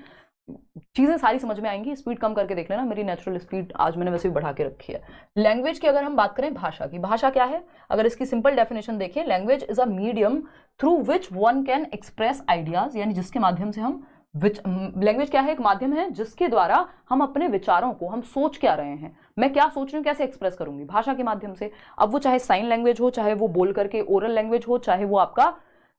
चीजें सारी समझ में आएंगी, स्पीड कम करके देख लेना, मेरी नेचुरल स्पीड आज मैंने वैसे भी बढ़ा के रखी है। लैंग्वेज की अगर हम बात करें भाषा की, भाषा क्या है? अगर इसकी सिंपल डेफिनेशन देखें, language is a medium through which one can express ideas, यानी जिसके माध्यम से हम लैंग्वेज क्या है? एक माध्यम है जिसके द्वारा हम अपने विचारों को, हम सोच क्या रहे हैं, मैं क्या सोच रही हूँ, कैसे एक्सप्रेस करूंगी, भाषा के माध्यम से। अब वो चाहे साइन लैंग्वेज हो, चाहे वो बोल करके ओरल लैंग्वेज हो, चाहे वो आपका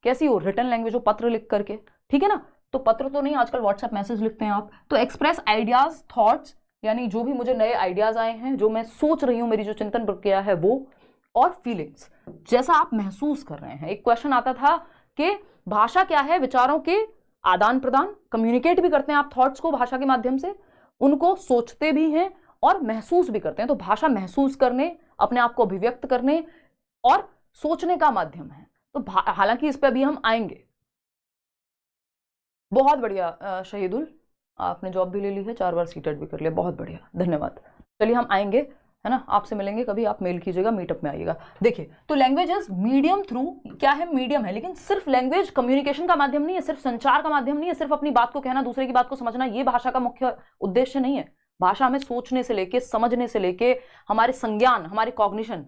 कैसी हो रिटन लैंग्वेज हो, पत्र लिख करके, ठीक है ना। तो पत्र तो नहीं, आजकल व्हाट्सएप मैसेज लिखते हैं आप। तो एक्सप्रेस आइडियाज, थॉट्स, यानी जो भी मुझे नए आइडियाज आए हैं, जो मैं सोच रही हूँ, मेरी जो चिंतन प्रक्रिया है वो, और फीलिंग्स, जैसा आप महसूस कर रहे हैं। एक क्वेश्चन आता था कि भाषा क्या है? विचारों के आदान प्रदान, कम्युनिकेट भी करते हैं आप थॉट्स को भाषा के माध्यम से, उनको सोचते भी हैं और महसूस भी करते हैं। तो भाषा महसूस करने, अपने आप को अभिव्यक्त करने और सोचने का माध्यम है। तो हालांकि इस पर अभी हम आएंगे। बहुत बढ़िया शहीदुल, आपने जॉब भी ले ली है, 4 बार सीटेट भी कर लिया, बहुत बढ़िया, धन्यवाद। चलिए हम आएंगे, है ना, आपसे मिलेंगे कभी, आप मेल कीजिएगा, मीटअप में आइएगा। देखिए, तो लैंग्वेज इज मीडियम थ्रू, क्या है? मीडियम है, लेकिन सिर्फ लैंग्वेज कम्युनिकेशन का माध्यम नहीं है, सिर्फ संचार का माध्यम नहीं है, सिर्फ अपनी बात को कहना, दूसरे की बात को समझना, ये भाषा का मुख्य उद्देश्य नहीं है। भाषा हमें सोचने से लेके, समझने से लेके, हमारे संज्ञान, हमारे कॉग्निशन,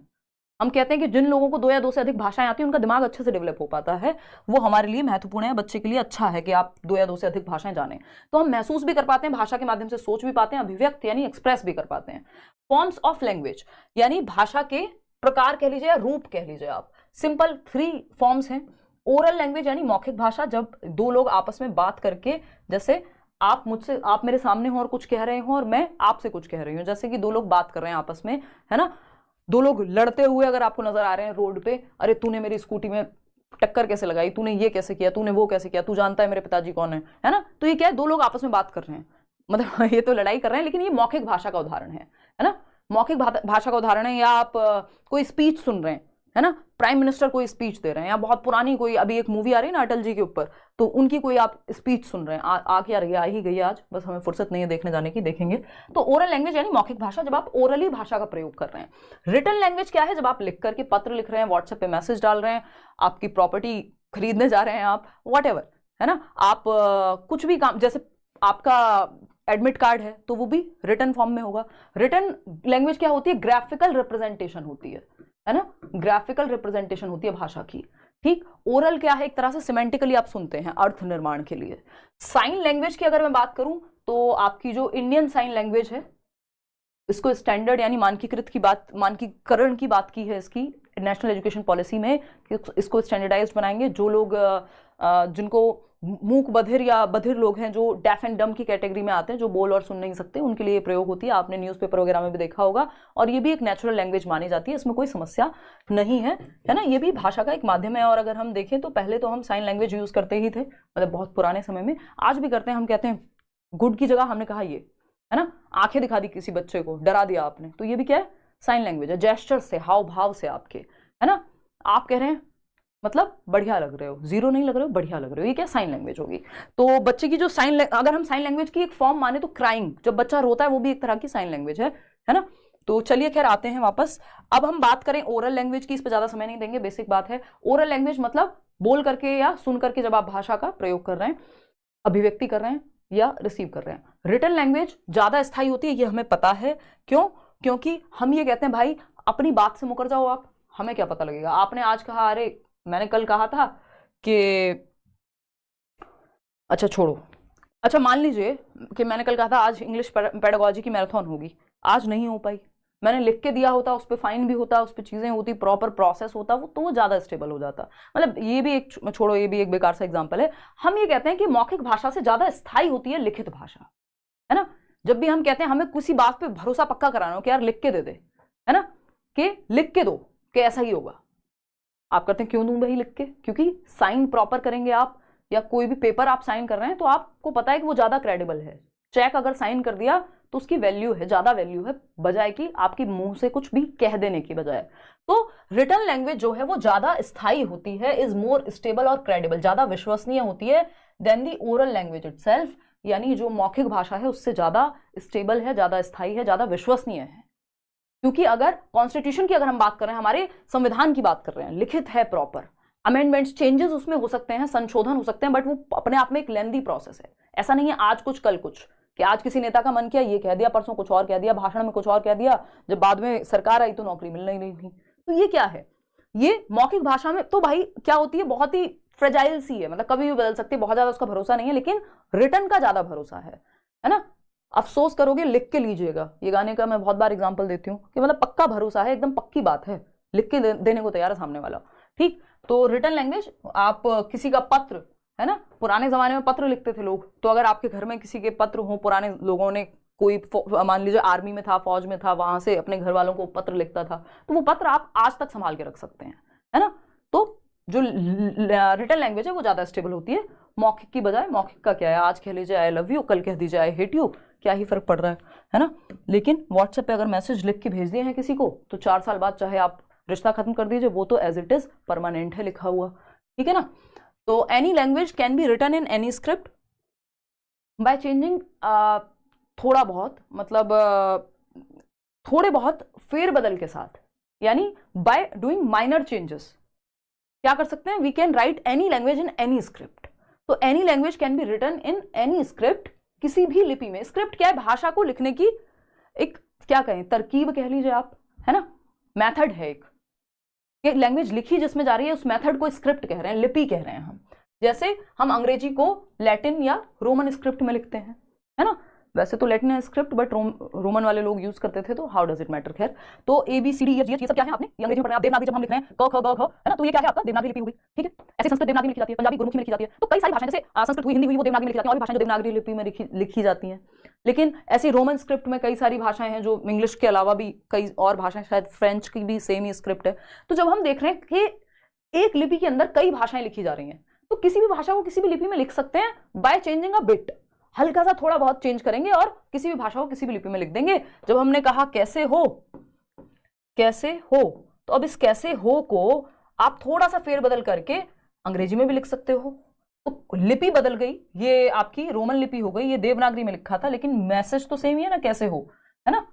हम कहते हैं कि जिन लोगों को 2 या 2 से अधिक भाषाएं आती हैं उनका दिमाग अच्छे से डेवलप हो पाता है, वो हमारे लिए महत्वपूर्ण है, बच्चे के लिए अच्छा है कि आप 2 या 2 से अधिक भाषाएं जानें। तो हम महसूस भी कर पाते हैं, भाषा के माध्यम से सोच भी पाते हैं, अभिव्यक्त यानी एक्सप्रेस भी कर पाते हैं। फॉर्म्स ऑफ लैंग्वेज, यानी भाषा के प्रकार कह लीजिए या रूप कह लीजिए आप, सिंपल 3 फॉर्म्स हैं। ओरल लैंग्वेज यानी मौखिक भाषा, जब 2 लोग आपस में बात करके, जैसे आप मेरे सामने हो और कुछ कह रहे हो और मैं आपसे कुछ कह रही हूँ, जैसे कि 2 लोग बात कर रहे हैं आपस में, है ना। 2 लोग लड़ते हुए अगर आपको नजर आ रहे हैं रोड पे, अरे तूने मेरी स्कूटी में टक्कर कैसे लगाई, तूने ये कैसे किया, तूने वो कैसे किया, तू जानता है मेरे पिताजी कौन है ना। तो ये क्या है? 2 लोग आपस में बात कर रहे हैं, मतलब ये तो लड़ाई कर रहे हैं, लेकिन ये मौखिक भाषा का उदाहरण है ना। मौखिक भाषा का उदाहरण है, या आप कोई स्पीच सुन रहे हैं, है ना, प्राइम मिनिस्टर कोई स्पीच दे रहे हैं, या बहुत पुरानी कोई, अभी एक मूवी आ रही है ना अटल जी के ऊपर, तो उनकी कोई आप स्पीच सुन रहे हैं, आ क्या रही है, आ ही गई आज, बस हमें फुर्सत नहीं है देखने जाने की, देखेंगे। तो ओरल लैंग्वेज यानी मौखिक भाषा, जब आप ओरली भाषा का प्रयोग कर रहे हैं। रिटन लैंग्वेज क्या है? जब आप लिख करके पत्र लिख रहे हैं, व्हाट्सएप पे मैसेज डाल रहे हैं, आपकी प्रॉपर्टी खरीदने जा रहे हैं आप, वॉट एवर, है ना, आप कुछ भी काम, जैसे आपका एडमिट कार्ड है तो वो भी रिटन फॉर्म में होगा। रिटन लैंग्वेज क्या होती है? ग्राफिकल रिप्रेजेंटेशन होती है ना, ग्राफिकल रिप्रेजेंटेशन होती है भाषा की, ठीक। ओरल क्या है? एक तरह से सिमेंटिकली आप सुनते हैं अर्थ निर्माण के लिए। साइन लैंग्वेज की अगर मैं बात करूं तो आपकी जो इंडियन साइन लैंग्वेज है, इसको स्टैंडर्ड यानी मानकीकरण की बात की है इसकी नेशनल एजुकेशन पॉलिसी में, इसको स्टैंडर्डाइज्ड बनाएंगे। जो लोग जिनको मूक बधिर या बधिर लोग हैं, जो डेफ एंड डम की कैटेगरी में आते हैं, जो बोल और सुन नहीं सकते, उनके लिए प्रयोग होती है, आपने न्यूज़पेपर वगैरह में भी देखा होगा। और ये भी एक नेचुरल लैंग्वेज मानी जाती है, इसमें कोई समस्या नहीं है ना। ये भी भाषा का एक माध्यम है। और अगर हम देखें तो पहले तो हम साइन लैंग्वेज यूज करते ही थे, मतलब बहुत पुराने समय में, आज भी करते हैं। हम कहते हैं गुड की जगह हमने कहा ये, है ना, आंखें दिखा दी किसी बच्चे को, डरा दिया आपने, तो ये भी क्या है? साइन लैंग्वेज है। जेस्चर से, हाव भाव से आपके, है ना, आप कह रहे हैं मतलब बढ़िया लग रहे हो, जीरो नहीं लग रहे हो, बढ़िया लग रहे हो, ये क्या? साइन लैंग्वेज होगी। तो बच्चे की जो अगर हम साइन लैंग्वेज की एक फॉर्म माने तो क्राइंग, जब बच्चा रोता है, वो भी एक तरह की साइन लैंग्वेज है ना। तो चलिए खैर आते हैं वापस। अब हम बात करें ओरल लैंग्वेज की, इस पर ज्यादा समय नहीं देंगे, बेसिक बात है। ओरल लैंग्वेज मतलब बोल करके या सुन करके जब आप भाषा का प्रयोग कर रहे हैं, अभिव्यक्ति कर रहे हैं, या रिसीव कर रहे हैं। रिटन लैंग्वेज ज्यादा स्थायी होती है, ये हमें पता है। क्यों? क्योंकि हम ये कहते हैं भाई अपनी बात से मुकर जाओ आप, हमें क्या पता लगेगा। आपने आज कहा, अरे मैंने कल कहा था कि, अच्छा छोड़ो, अच्छा मान लीजिए कि मैंने कल कहा था आज इंग्लिश पेडागोजी की मैराथन होगी, आज नहीं हो पाई, मैंने लिख के दिया होता, उस पर फाइन भी होता, उस पर चीजें होती, प्रॉपर प्रोसेस होता, वो तो वो ज्यादा स्टेबल हो जाता। मतलब ये भी एक, छोड़ो ये भी एक बेकार सा एग्जांपल है। हम ये कहते हैं कि मौखिक भाषा से ज्यादा स्थायी होती है लिखित भाषा, है ना। जब भी हम कहते हैं हमें किसी बात पे भरोसा पक्का कराना हो कि यार लिख के दे दे, है ना, कि लिख के दो कि ऐसा ही होगा, आप कहते हैं क्यों दूं भाई लिख के, क्योंकि साइन प्रॉपर करेंगे आप, या कोई भी पेपर आप साइन कर रहे हैं तो आपको पता है कि वो ज्यादा क्रेडिबल है। चेक अगर साइन कर दिया तो उसकी वैल्यू है, ज्यादा वैल्यू है, बजाय कि आपकी मुंह से कुछ भी कह देने की बजाय। तो रिटन लैंग्वेज जो है वो ज्यादा स्थायी होती है, इज मोर स्टेबल और क्रेडिबल, ज्यादा विश्वसनीय होती है than the oral language itself, यानी जो मौखिक भाषा है उससे ज्यादा स्टेबल है, ज्यादा स्थायी है, ज्यादा विश्वसनीय है। क्योंकि अगर कॉन्स्टिट्यूशन की अगर हम बात कर रहे हैं, हमारे संविधान की बात कर रहे हैं, लिखित है प्रॉपर, अमेंडमेंट्स चेंजेस उसमें हो सकते हैं, संशोधन हो सकते हैं, बट वो अपने आप में एक लेंदी प्रोसेस है। ऐसा नहीं है आज कुछ कल कुछ, कि आज किसी नेता का मन किया ये कह दिया, परसों कुछ और कह दिया, भाषण में कुछ और कह दिया, जब बाद में सरकार आई तो नौकरी मिलना ही नहीं थी। तो ये क्या है, ये मौखिक भाषा में तो भाई क्या होती है, बहुत ही फ्रेजाइल सी है, मतलब कभी भी बदल सकती है, बहुत ज्यादा उसका भरोसा नहीं है, लेकिन रिटन का ज्यादा भरोसा है ना। अफसोस करोगे लिख के लीजिएगा, ये गाने का मैं बहुत बार एग्जांपल देती हूँ कि मतलब पक्का भरोसा है, एकदम पक्की बात है, लिख के देने को तैयार है सामने वाला। ठीक, तो रिटन लैंग्वेज, आप किसी का पत्र, है ना, पुराने जमाने में पत्र लिखते थे लोग, तो अगर आपके घर में किसी के पत्र हो, पुराने लोगों ने, कोई मान लीजिए आर्मी में था, फौज में था, वहां से अपने घर वालों को पत्र लिखता था, तो वो पत्र आप आज तक संभाल के रख सकते हैं, है ना। तो जो रिटन लैंग्वेज है वो ज्यादा स्टेबल होती है मौखिक की बजाय। मौखिक का क्या है, आज कह लीजिए आई लव यू, कल कह दीजिए आई हेट यू, क्या ही फर्क पड़ रहा है ना। लेकिन व्हाट्सएप पे अगर मैसेज लिख के भेज दिए हैं किसी को, तो 4 साल बाद चाहे आप रिश्ता खत्म कर दीजिए, वो तो एज इट इज परमानेंट है लिखा हुआ, ठीक है ना। तो any language can be written in any script by changing थोड़ा बहुत, मतलब थोड़े बहुत फेरबदल के साथ, यानी बाय डूइंग माइनर चेंजेस। क्या कर सकते हैं, we can write any language in any script. तो any language can be written in any script, किसी भी लिपि में। स्क्रिप्ट क्या है, भाषा को लिखने की एक, क्या कहें, तरकीब कह लीजिए आप, है ना, मेथड है एक, लैंग्वेज लिखी जिसमें जा रही है, उस मेथड को स्क्रिप्ट कह रहे हैं, लिपि कह रहे हैं हम। जैसे हम अंग्रेजी को लैटिन या रोमन स्क्रिप्ट में लिखते हैं, है ना। वैसे तो लैटिन है स्क्रिप्ट, बट रोमन वाले लोग यूज करते थे, तो हाउ डज इट मैटर। खैर, तो A B C D F G ये सब क्या है, आपने अंग्रेजी में पढ़ा, आप देवनागरी जब हम लिख रहे हैं क ख ग घ, है ना, तो ये क्या है आपका देवनागरी लिपि होगी, ठीक है। ऐसे संस्कृत देवनागरी में लिखी जाती है, पंजाबी गुरमुखी में लिखी जाती है, तो कई सारी भाषाएं, जैसे संस्कृत हुई, हिंदी हुई, वो देवनागरी में लिखी जाती है, और भी भाषाएं जो देवनागरी लिपि में लिखी जाती हैं। लेकिन ऐसी रोमन स्क्रिप्ट में कई सारी भाषाएं हैं जो इंग्लिश के अलावा भी कई और भाषाएं, शायद फ्रेंच की भी सेम ही स्क्रिप्ट है। तो जब हम देख रहे हैं कि एक लिपि के अंदर कई भाषाएं लिखी जा रही हैं, तो किसी भी भाषा को किसी भी लिपि में लिख सकते हैं बाय चेंजिंग अ बिट, हल्का सा थोड़ा बहुत चेंज करेंगे और किसी भी भाषा को किसी भी लिपि में लिख देंगे। जब हमने कहा कैसे हो, कैसे हो, तो अब इस कैसे हो को आप थोड़ा सा फेरबदल करके अंग्रेजी में भी लिख सकते हो, तो लिपि बदल गई, ये आपकी रोमन लिपि हो गई, ये देवनागरी में लिखा था, लेकिन मैसेज तो सेम ही है ना, कैसे हो, है ना,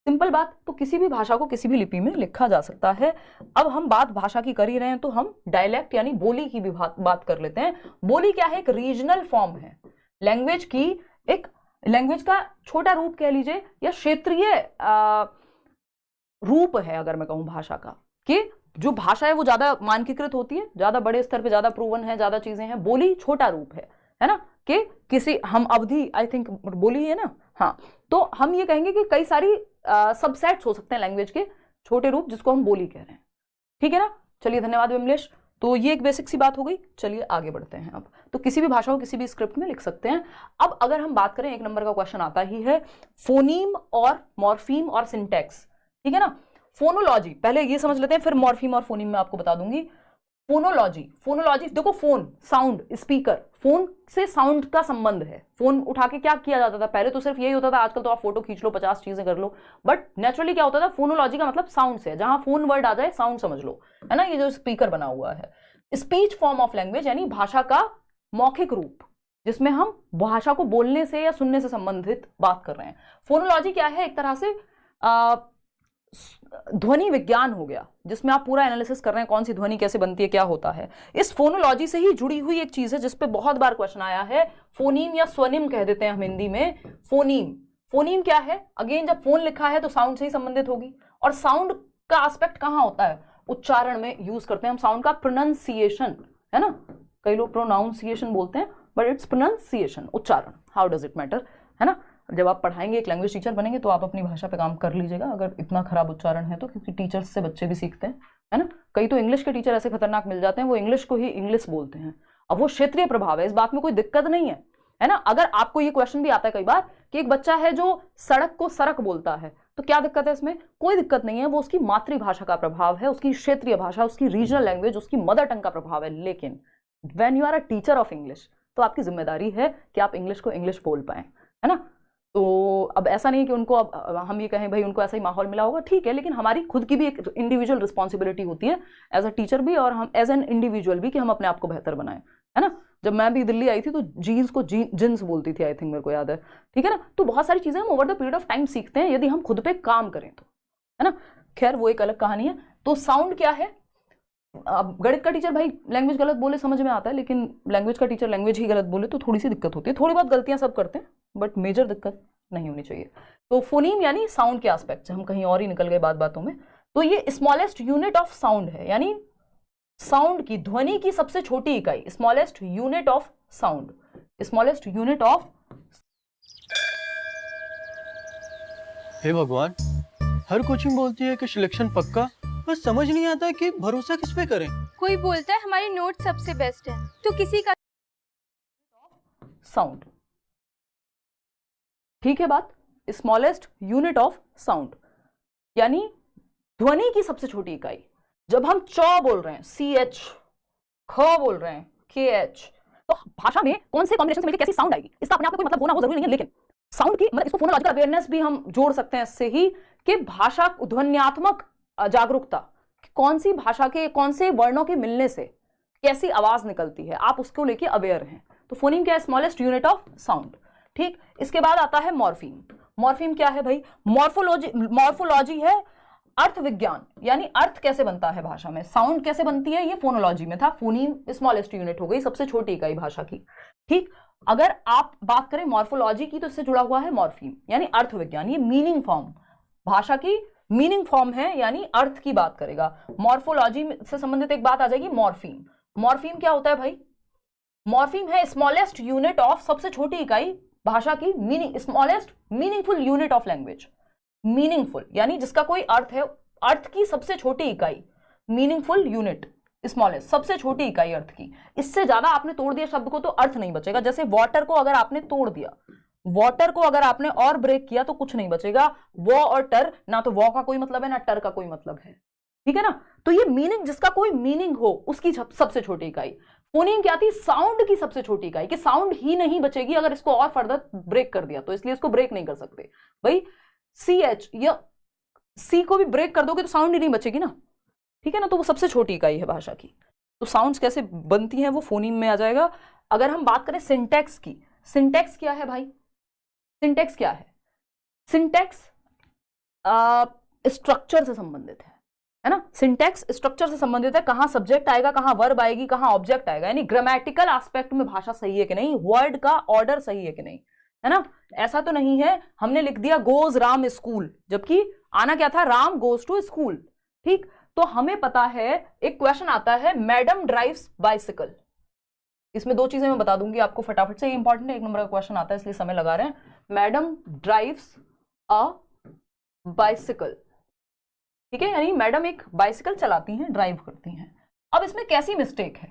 सिंपल बात। तो किसी भी भाषा को किसी भी लिपि में लिखा जा सकता है। अब हम बात भाषा की कर ही रहे हैं, तो हम डायलेक्ट यानी बोली की भी बात कर लेते हैं। बोली क्या है, एक रीजनल फॉर्म है लैंग्वेज की, एक लैंग्वेज का छोटा रूप कह लीजिए, या क्षेत्रीय रूप है अगर मैं कहूं भाषा का, कि जो भाषा है वो ज्यादा मानकीकृत होती है, ज्यादा बड़े स्तर पे ज्यादा प्रूवन है, ज्यादा चीजें हैं। बोली छोटा रूप है ना, कि किसी, हम अवधि आई थिंक बोली है ना, हाँ, तो हम ये कहेंगे कि कई सारी सबसेट्स हो सकते हैं लैंग्वेज के, छोटे रूप, जिसको हम बोली कह रहे हैं, ठीक है ना। चलिए, धन्यवाद विमलेश। तो ये एक बेसिक सी बात हो गई, चलिए आगे बढ़ते हैं। अब तो किसी भी भाषा को किसी भी स्क्रिप्ट में लिख सकते हैं। अब अगर हम बात करें, 1 नंबर का क्वेश्चन आता ही है, फोनीम और मॉर्फीम और सिंटैक्स, ठीक है ना। फोनोलॉजी पहले ये समझ लेते हैं, फिर मॉर्फीम और फोनीम में आपको बता दूंगी। फोनोलॉजी, फोनोलॉजी देखो, फोन साउंड, स्पीकर, फोन से साउंड का संबंध है। फोन उठा के क्या किया जाता था, पहले तो सिर्फ यही होता था, आजकल तो आप फोटो खींच लो, 50 चीजें कर लो, बट नेचुरली क्या होता था, फोनोलॉजी का मतलब साउंड से, जहां फोन वर्ड आ जाए साउंड समझ लो, है ना। ये जो स्पीकर बना हुआ है, स्पीच फॉर्म ऑफ लैंग्वेज यानी भाषा का मौखिक रूप, जिसमें हम भाषा को बोलने से या सुनने से संबंधित बात कर रहे हैं। फोनोलॉजी क्या है, एक तरह से ध्वनि विज्ञान हो गया, जिसमें आप पूरा एनालिसिस कर रहे हैं कौन सी ध्वनि कैसे बनती है, क्या होता है। इस फोनोलॉजी से ही जुड़ी हुई एक चीज है जिसपे बहुत बार क्वेश्चन आया है, फोनीम या स्वनिम कह देते हैं हम हिंदी में। फोनीम, फोनीम क्या है? अगेन जब फोन लिखा है तो साउंड से ही संबंधित होगी, और साउंड का एस्पेक्ट कहां होता है? उच्चारण में यूज करते हैं हम साउंड का, प्रोनाउंसिएशन, है ना। कई लोग प्रोनाउंसिएशन बोलते हैं, बट इट्स प्रोनाउंसिएशन, उच्चारण। हाउ डज इट मैटर, है ना। जब आप पढ़ाएंगे, एक लैंग्वेज टीचर बनेंगे, तो आप अपनी भाषा पे काम कर लीजिएगा अगर इतना खराब उच्चारण है तो, क्योंकि टीचर्स से बच्चे भी सीखते हैं, है ना। कई तो इंग्लिश के टीचर ऐसे खतरनाक मिल जाते हैं, वो इंग्लिश को ही इंग्लिश बोलते हैं। अब वो क्षेत्रीय प्रभाव है, इस बात में कोई दिक्कत नहीं है ना। अगर आपको ये क्वेश्चन भी आता है कई बार कि एक बच्चा है जो सड़क को सड़क बोलता है, तो क्या दिक्कत है इसमें? कोई दिक्कत नहीं है, वो उसकी मातृभाषा का प्रभाव है, उसकी क्षेत्रीय भाषा, उसकी रीजनल लैंग्वेज, उसकी मदर टंग का प्रभाव है। लेकिन when you are a teacher of English, तो आपकी जिम्मेदारी है कि आप इंग्लिश को इंग्लिश बोल पाए, है ना। तो अब ऐसा नहीं कि उनको, अब हम ये कहें भाई उनको ऐसा ही माहौल मिला होगा, ठीक है, लेकिन हमारी खुद की भी एक इंडिविजुअल रिस्पॉन्सिबिलिटी होती है एज अ टीचर भी, और हम एज एन इंडिविजुअल भी, कि हम अपने आप को बेहतर बनाएं, है ना। जब मैं भी दिल्ली आई थी तो जीन्स को जिन्स बोलती थी, आई थिंक, मेरे को याद है, ठीक है ना। तो बहुत सारी चीजें हम over the period of time सीखते हैं यदि हम खुद पे काम करें तो, है ना। खैर वो एक अलग कहानी है। तो साउंड क्या है? अब गणित का टीचर भाई लैंग्वेज गलत बोले समझ में आता है, लेकिन लैंग्वेज का टीचर लैंग्वेज ही गलत बोले तो थोड़ी सी दिक्कत होती है। थोड़ी बहुत गलतियां सब करते हैं, बट मेजर दिक्कत नहीं होनी चाहिए। तो फोनीम यानी साउंड के एस्पेक्ट, हम कहीं और ही निकल गए बातों में। तो ये स्मॉलेस्ट यूनिट ऑफ साउंड है, यानी साउंड की, ध्वनि की सबसे छोटी इकाई, smallest unit of sound, smallest unit of. हे भगवान, हर कोचिंग बोलती है कि सिलेक्शन पक्का, बस समझ नहीं आता कि भरोसा किस पे करें। कोई बोलता है हमारी नोट सबसे बेस्ट है, तो किसी का साउंड, ठीक है बात। स्मॉलेस्ट यूनिट ऑफ साउंड यानी ध्वनि की सबसे छोटी इकाई। जब हम च बोल रहे हैं CH, ख बोल रहे हैं KH, तो भाषा में कौन से कॉम्बिनेशन से मिलकर कैसी साउंड आएगी, इसका अपने आप में कोई मतलब होना वो जरूरी नहीं है, लेकिन साउंड की मतलब इसको फोनोलॉजिकल अवेयरनेस भी हम जोड़ सकते हैं इससे ही, कि भाषा ध्वन्यात्मक जागरूकता, कौन सी भाषा के कौन से वर्णों के मिलने से कैसी आवाज निकलती है, आप उसको लेके अवेयर हैं। तो फोनीम क्या है? स्मॉलेस्ट यूनिट ऑफ साउंड, ठीक। इसके बाद आता है मॉर्फीम। मॉर्फीम क्या है भाई? मॉर्फोलॉजी है अर्थ विज्ञान, यानी अर्थ कैसे बनता है भाषा में, साउंड कैसे बनती है, ये फोनोलॉजी में था। फोनीम स्मॉलेस्ट यूनिट हो गई, सबसे छोटी इकाई भाषा की, ठीक। अगर आप बात करें मॉर्फोलॉजी की, तो इससे जुड़ा हुआ है मॉर्फीम, यानी अर्थ विज्ञान। ये मीनिंग फॉर्म, भाषा की मीनिंग फॉर्म है, यानी अर्थ की बात करेगा। मॉर्फोलॉजी से संबंधित एक बात आ जाएगी मॉर्फीम। मॉर्फीम क्या होता है भाई? मॉर्फीम है स्मॉलेस्ट यूनिट ऑफ, सबसे छोटी इकाई भाषा की, meaning, smallest meaningful unit of language. Meaningful यानी जिसका कोई अर्थ है, अर्थ की सबसे छोटी इकाई, मीनिंगफुल यूनिट, स्मॉलेस्ट, सबसे छोटी इकाई अर्थ की। इससे ज्यादा आपने तोड़ दिया शब्द को तो अर्थ नहीं बचेगा। जैसे वाटर को अगर आपने तोड़ दिया, वाटर को अगर आपने और ब्रेक किया तो कुछ नहीं बचेगा। वो और टर, ना तो वो का कोई मतलब है ना टर का कोई मतलब है, ठीक है ना। तो ये मीनिंग, जिसका कोई मीनिंग हो उसकी सबसे छोटी इकाई। फोनीम क्या थी? साउंड की सबसे छोटी इकाई, कि साउंड ही नहीं बचेगी अगर इसको और फर्दर ब्रेक कर दिया, तो इसलिए इसको ब्रेक नहीं कर सकते भाई। CH या C को भी ब्रेक कर दोगे तो साउंड ही नहीं बचेगी ना, ठीक है ना। तो वो सबसे छोटी इकाई है भाषा की। तो साउंड्स कैसे बनती हैं वो फोनीम में आ जाएगा। अगर हम बात करें सिंटैक्स की, सिंटैक्स क्या है भाई? सिंटैक्स क्या है? सिंटैक्स स्ट्रक्चर से संबंधित है ना। सिंटैक्स स्ट्रक्चर से संबंधित है, कहां सब्जेक्ट आएगा, कहां वर्ब आएगी, कहां ऑब्जेक्ट आएगा, यानी ग्रामेटिकल एस्पेक्ट में भाषा सही है कि नहीं, वर्ड का ऑर्डर सही है कि नहीं, है ना। ऐसा तो नहीं है हमने लिख दिया गोज राम स्कूल, जबकि आना क्या था? राम गोज टू स्कूल, ठीक। तो हमें पता है, एक क्वेश्चन आता है मैडम ड्राइव्स बाइसिकल। इसमें दो चीजें मैं बता दूंगी आपको फटाफट से, इंपॉर्टेंट है, 1 नंबर का क्वेश्चन आता है इसलिए समय लगा रहे हैं। मैडम ड्राइव्स अ बाइसिकल, ठीक है, यानी मैडम एक बाइसिकल चलाती हैं, ड्राइव करती हैं। अब इसमें कैसी मिस्टेक है?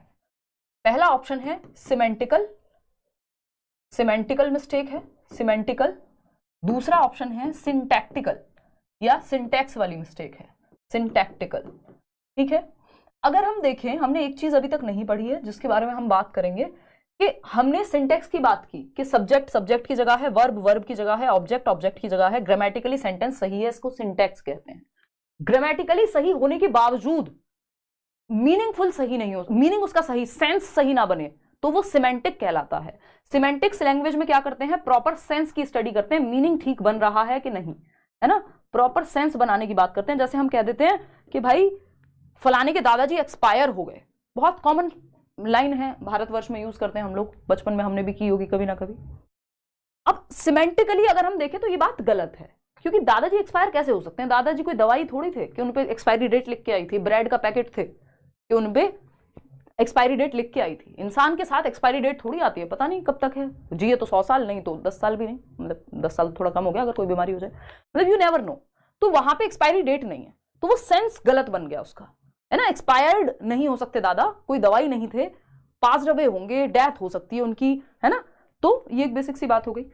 पहला ऑप्शन है सिमेंटिकल, सिमेंटिकल मिस्टेक है, सिमेंटिकल। दूसरा ऑप्शन है सिंटैक्टिकल, या सिंटैक्स वाली मिस्टेक है, सिंटैक्टिकल, ठीक है। अगर हम देखें, हमने एक चीज अभी तक नहीं पढ़ी है जिसके बारे में हम बात करेंगे, कि हमने सिंटैक्स की बात की कि सब्जेक्ट सब्जेक्ट की जगह है, वर्ब वर्ब की जगह है, ऑब्जेक्ट ऑब्जेक्ट की जगह है, ग्रामेटिकली सेंटेंस सही है, इसको सिंटैक्स कहते हैं। ग्रामेटिकली सही होने के बावजूद मीनिंगफुल सही नहीं हो, मीनिंग उसका सही, सेंस सही ना बने, तो वो सिमेंटिक कहलाता है। सिमेंटिक्स लैंग्वेज में क्या करते हैं? प्रॉपर सेंस की स्टडी करते हैं, मीनिंग ठीक बन रहा है कि नहीं, है ना, प्रॉपर सेंस बनाने की बात करते हैं। जैसे हम कह देते हैं कि भाई फलाने के दादाजी एक्सपायर हो गए, बहुत कॉमन लाइन है, भारतवर्ष में यूज करते हैं हम लोग, बचपन में हमने भी की होगी कभी ना कभी। अब सिमेंटिकली अगर हम देखें तो ये बात गलत है, क्योंकि दादाजी एक्सपायर कैसे हो सकते हैं? दादाजी कोई दवाई थोड़ी थे कि उनपे एक्सपायरी डेट लिख के आई थी, ब्रेड का पैकेट थे कि उनपे एक्सपायरी डेट लिख के आई थी। इंसान के साथ एक्सपायरी डेट थोड़ी आती है, पता नहीं कब तक है, जिए तो 100 साल, नहीं तो 10 साल भी नहीं, मतलब 10 साल थोड़ा कम हो गया अगर कोई बीमारी हो जाए, मतलब यू नेवर नो। तो वहां पे एक्सपायरी डेट नहीं है, तो वो सेंस गलत बन गया उसका, है ना। एक्सपायर्ड नहीं हो सकते दादा, कोई दवाई नहीं थे, पास रवे होंगे, डेथ हो सकती है उनकी, है ना। तो ये एक बेसिक सी बात हो गई।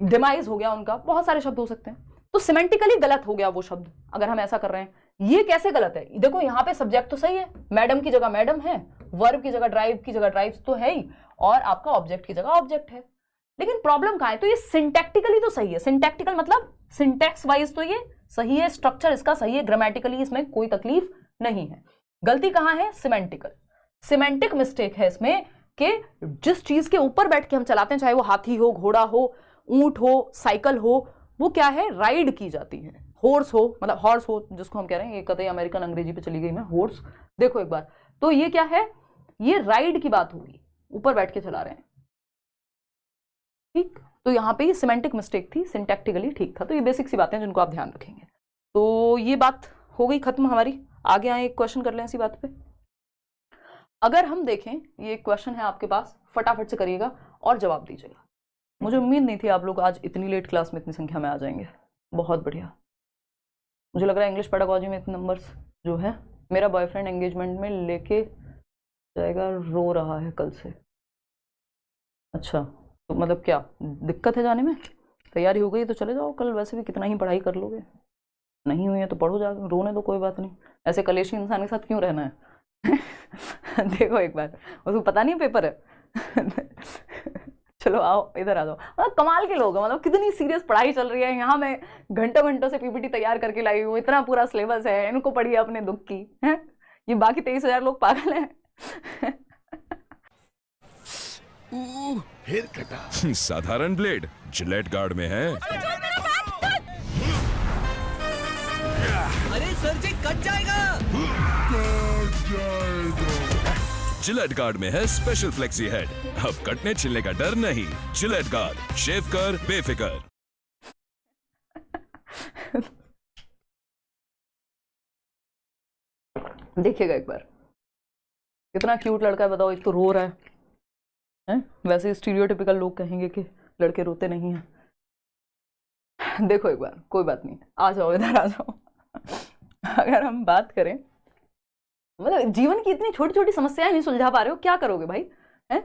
डिमाइज हो गया उनका, बहुत सारे शब्द हो सकते हैं। तो सिमेंटिकली गलत हो गया वो शब्द अगर हम ऐसा कर रहे हैं। ये कैसे गलत है? देखो यहाँ पे सब्जेक्ट तो सही है, मैडम की जगह मैडम है, वर्ब की जगह ड्राइव्स तो है ही, और आपका ऑब्जेक्ट की जगह ऑब्जेक्ट है। लेकिन प्रॉब्लम कहाँ है? तो ये सिंटैक्टिकली तो सही है, सिंटैक्टिकल मतलब सिंटैक्स वाइज तो ये सही है, स्ट्रक्चर इसका सही है, ग्रामेटिकली इसमें कोई तकलीफ नहीं है। गलती कहाँ है? सिमेंटिकल, सिमेंटिक मिस्टेक है इसमें कि जिस चीज के ऊपर बैठ के हम चलाते हैं, चाहे वो हाथी हो, घोड़ा हो, ऊंट हो, साइकिल हो, वो क्या है? राइड की जाती है। हॉर्स हो, मतलब हॉर्स हो जिसको हम कह रहे हैं, ये कतई अमेरिकन अंग्रेजी पे चली गई मैं, हॉर्स। देखो एक बार, तो ये क्या है? ये राइड की बात होगी, ऊपर बैठ के चला रहे हैं, ठीक। तो यहाँ पे ये सिमेंटिक मिस्टेक थी, सिंटैक्टिकली ठीक था। तो ये बेसिक सी बातें हैं जिनको आप ध्यान रखेंगे। तो ये बात हो गई खत्म हमारी। आगे आए एक क्वेश्चन कर लें इसी बात पे। अगर हम देखें, ये क्वेश्चन है आपके पास, फटाफट से करिएगा और जवाब दीजिएगा। मुझे उम्मीद नहीं थी आप लोग आज इतनी लेट क्लास में इतनी संख्या में आ जाएंगे, बहुत बढ़िया। मुझे लग रहा है इंग्लिश पेडागोजी में इतने नंबर्स जो है, मेरा बॉयफ्रेंड एंगेजमेंट में लेके जाएगा, रो रहा है कल से। अच्छा, तो मतलब क्या दिक्कत है जाने में? तैयारी हो गई तो चले जाओ, कल वैसे भी कितना ही पढ़ाई कर लोगे, नहीं हुई है तो पढ़ो जाकर, रोने तो कोई बात नहीं, ऐसे कलेशी इंसान के साथ क्यों रहना है। देखो एक बार, उसको पता नहीं पेपर है। चलो आओ इधर आ जाओ। मतलब कमाल के लोग हैं, मतलब कितनी सीरियस पढ़ाई चल रही है यहाँ। मैं घंटों घंटों से पीपीटी तैयार करके लाई हूँ, इतना पूरा सिलेबस है, इनको पढ़िए अपने दुख की, है। ये बाकी 23,000 लोग पागल हैं। फिर कटा। साधारण ब्लेड जिलेट गार्ड में है। अरे सर जी कट जाएगा। जिलेट गार्ड में है स्पेशल फ्लेक्सी हेड, अब कटने छिलने का डर नहीं। जिलेट गार्ड, शेव कर बेफिक्र। देखिएगा एक बार, कितना क्यूट लड़का है, बताओ। एक तो रो रहा है? वैसे स्टीरियोटिपिकल लोग कहेंगे कि लड़के रोते नहीं हैं। देखो एक बार, कोई बात नहीं, आ जाओ इधर आ जाओ। अगर हम बात करें, मतलब जीवन की इतनी छोटी छोटी समस्याएं नहीं सुलझा पा रहे हो, क्या करोगे भाई, हैं?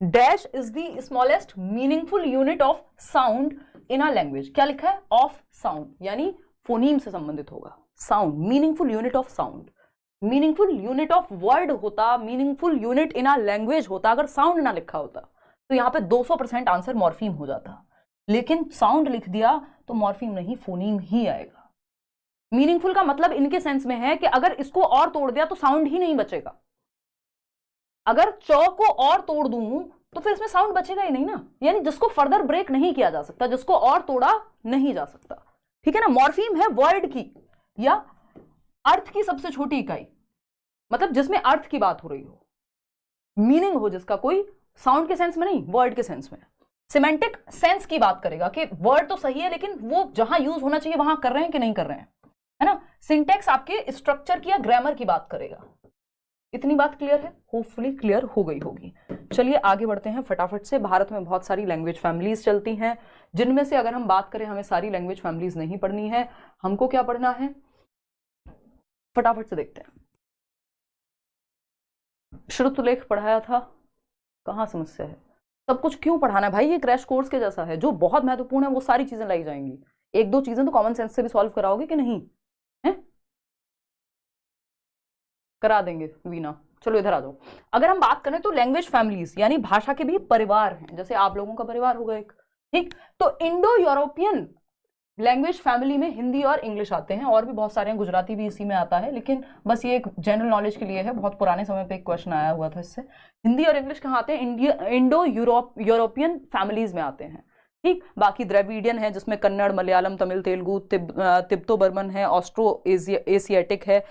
Dash is the smallest meaningful unit of sound in a language. क्या लिखा है? ऑफ साउंड, यानी फोनीम से संबंधित होगा। Sound, meaningful unit of sound. Meaningful unit of word होता, meaningful unit in a language होता, अगर साउंड ना लिखा होता तो यहाँ पे 200% आंसर मॉर्फीम हो जाता। लेकिन साउंड लिख दिया तो मॉर्फीम नहीं, फोनीम ही आएगा। मीनिंगफुल का मतलब इनके सेंस में है कि अगर इसको और तोड़ दिया तो साउंड ही नहीं बचेगा। अगर चौ को और तोड़ दूं तो फिर इसमें साउंड बचेगा ही नहीं ना, यानी जिसको फर्दर ब्रेक नहीं किया जा सकता, जिसको और तोड़ा नहीं जा सकता, ठीक है ना। मॉर्फीम है वर्ड की या अर्थ की सबसे छोटी इकाई, मतलब जिसमें अर्थ की बात हो रही हो, मीनिंग हो जिसका, कोई साउंड के सेंस में नहीं, वर्ड के सेंस में। सिमेंटिक सेंस की बात करेगा कि वर्ड तो सही है लेकिन वो जहां यूज होना चाहिए वहां कर रहे हैं कि नहीं कर रहे हैं, है ना। सिंटेक्स आपके स्ट्रक्चर की या ग्रामर की बात करेगा। इतनी बात क्लियर है? होपफुली क्लियर हो गई होगी। चलिए आगे बढ़ते हैं फटाफट से। भारत में बहुत सारी लैंग्वेज फैमिलीज चलती हैं, जिनमें से अगर हम बात करें, हमें सारी लैंग्वेज फैमिलीज नहीं पढ़नी है। हमको क्या पढ़ना है, फटाफट से देखते हैं। श्रुतलेख पढ़ाया था, कहाँ समस्या है? सब कुछ क्यों पढ़ाना है भाई? ये क्रैश कोर्स के जैसा है, जो बहुत महत्वपूर्ण है वो सारी चीजें लाई जाएंगी। एक दो चीजें तो कॉमन सेंस से भी सॉल्व कराओगे कि नहीं है? करा देंगे वीना। चलो इधर आ जाओ। अगर हम बात करें तो लैंग्वेज फैमिलीज यानी भाषा के भी परिवार हैं, जैसे आप लोगों का परिवार होगा एक, ठीक। तो इंडो यूरोपियन लैंग्वेज फैमिली में हिंदी और इंग्लिश आते हैं, और भी बहुत सारे हैं, गुजराती भी इसी में आता है, लेकिन बस ये एक जनरल नॉलेज के लिए है। बहुत पुराने समय पे एक क्वेश्चन आया हुआ था इससे। हिंदी और इंग्लिश कहाँ आते हैं? इंडो यूरोपियन फैमिलीज में आते हैं, ठीक, बाकी द्रविडियन है जिसमें कन्नड़, मलयालम, तमिल, तेलुगु, तिब्तो बर्मन है, ऑस्ट्रो एशियाटिक है,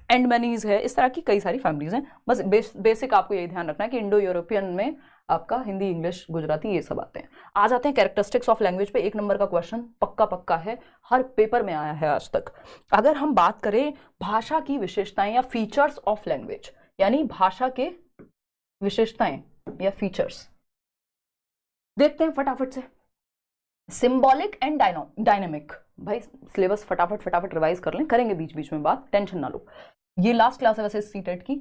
एंडमनीज है, इस तरह की कई सारी फैमिलीज हैं। बस बेसिक आपको यही ध्यान रखना है कि इंडो यूरोपियन में आपका हिंदी, इंग्लिश, गुजराती ये सब आते हैं। आ जाते हैं कैरेक्टरिस्टिक्स ऑफ लैंग्वेज पे। 1 नंबर का क्वेश्चन पक्का है, हर पेपर में आया है आज तक। अगर हम बात करें भाषा की विशेषताएं या फीचर्स ऑफ लैंग्वेज, यानी भाषा के विशेषताएं या फीचर्स, देखते हैं फटाफट से। सिंबॉलिक एंड डायनामिक, भाई सिलेबस फटाफट रिवाइज कर लें, करेंगे बीच बीच में बात, टेंशन ना लो। ये लास्ट क्लास है वैसे सीटेट की,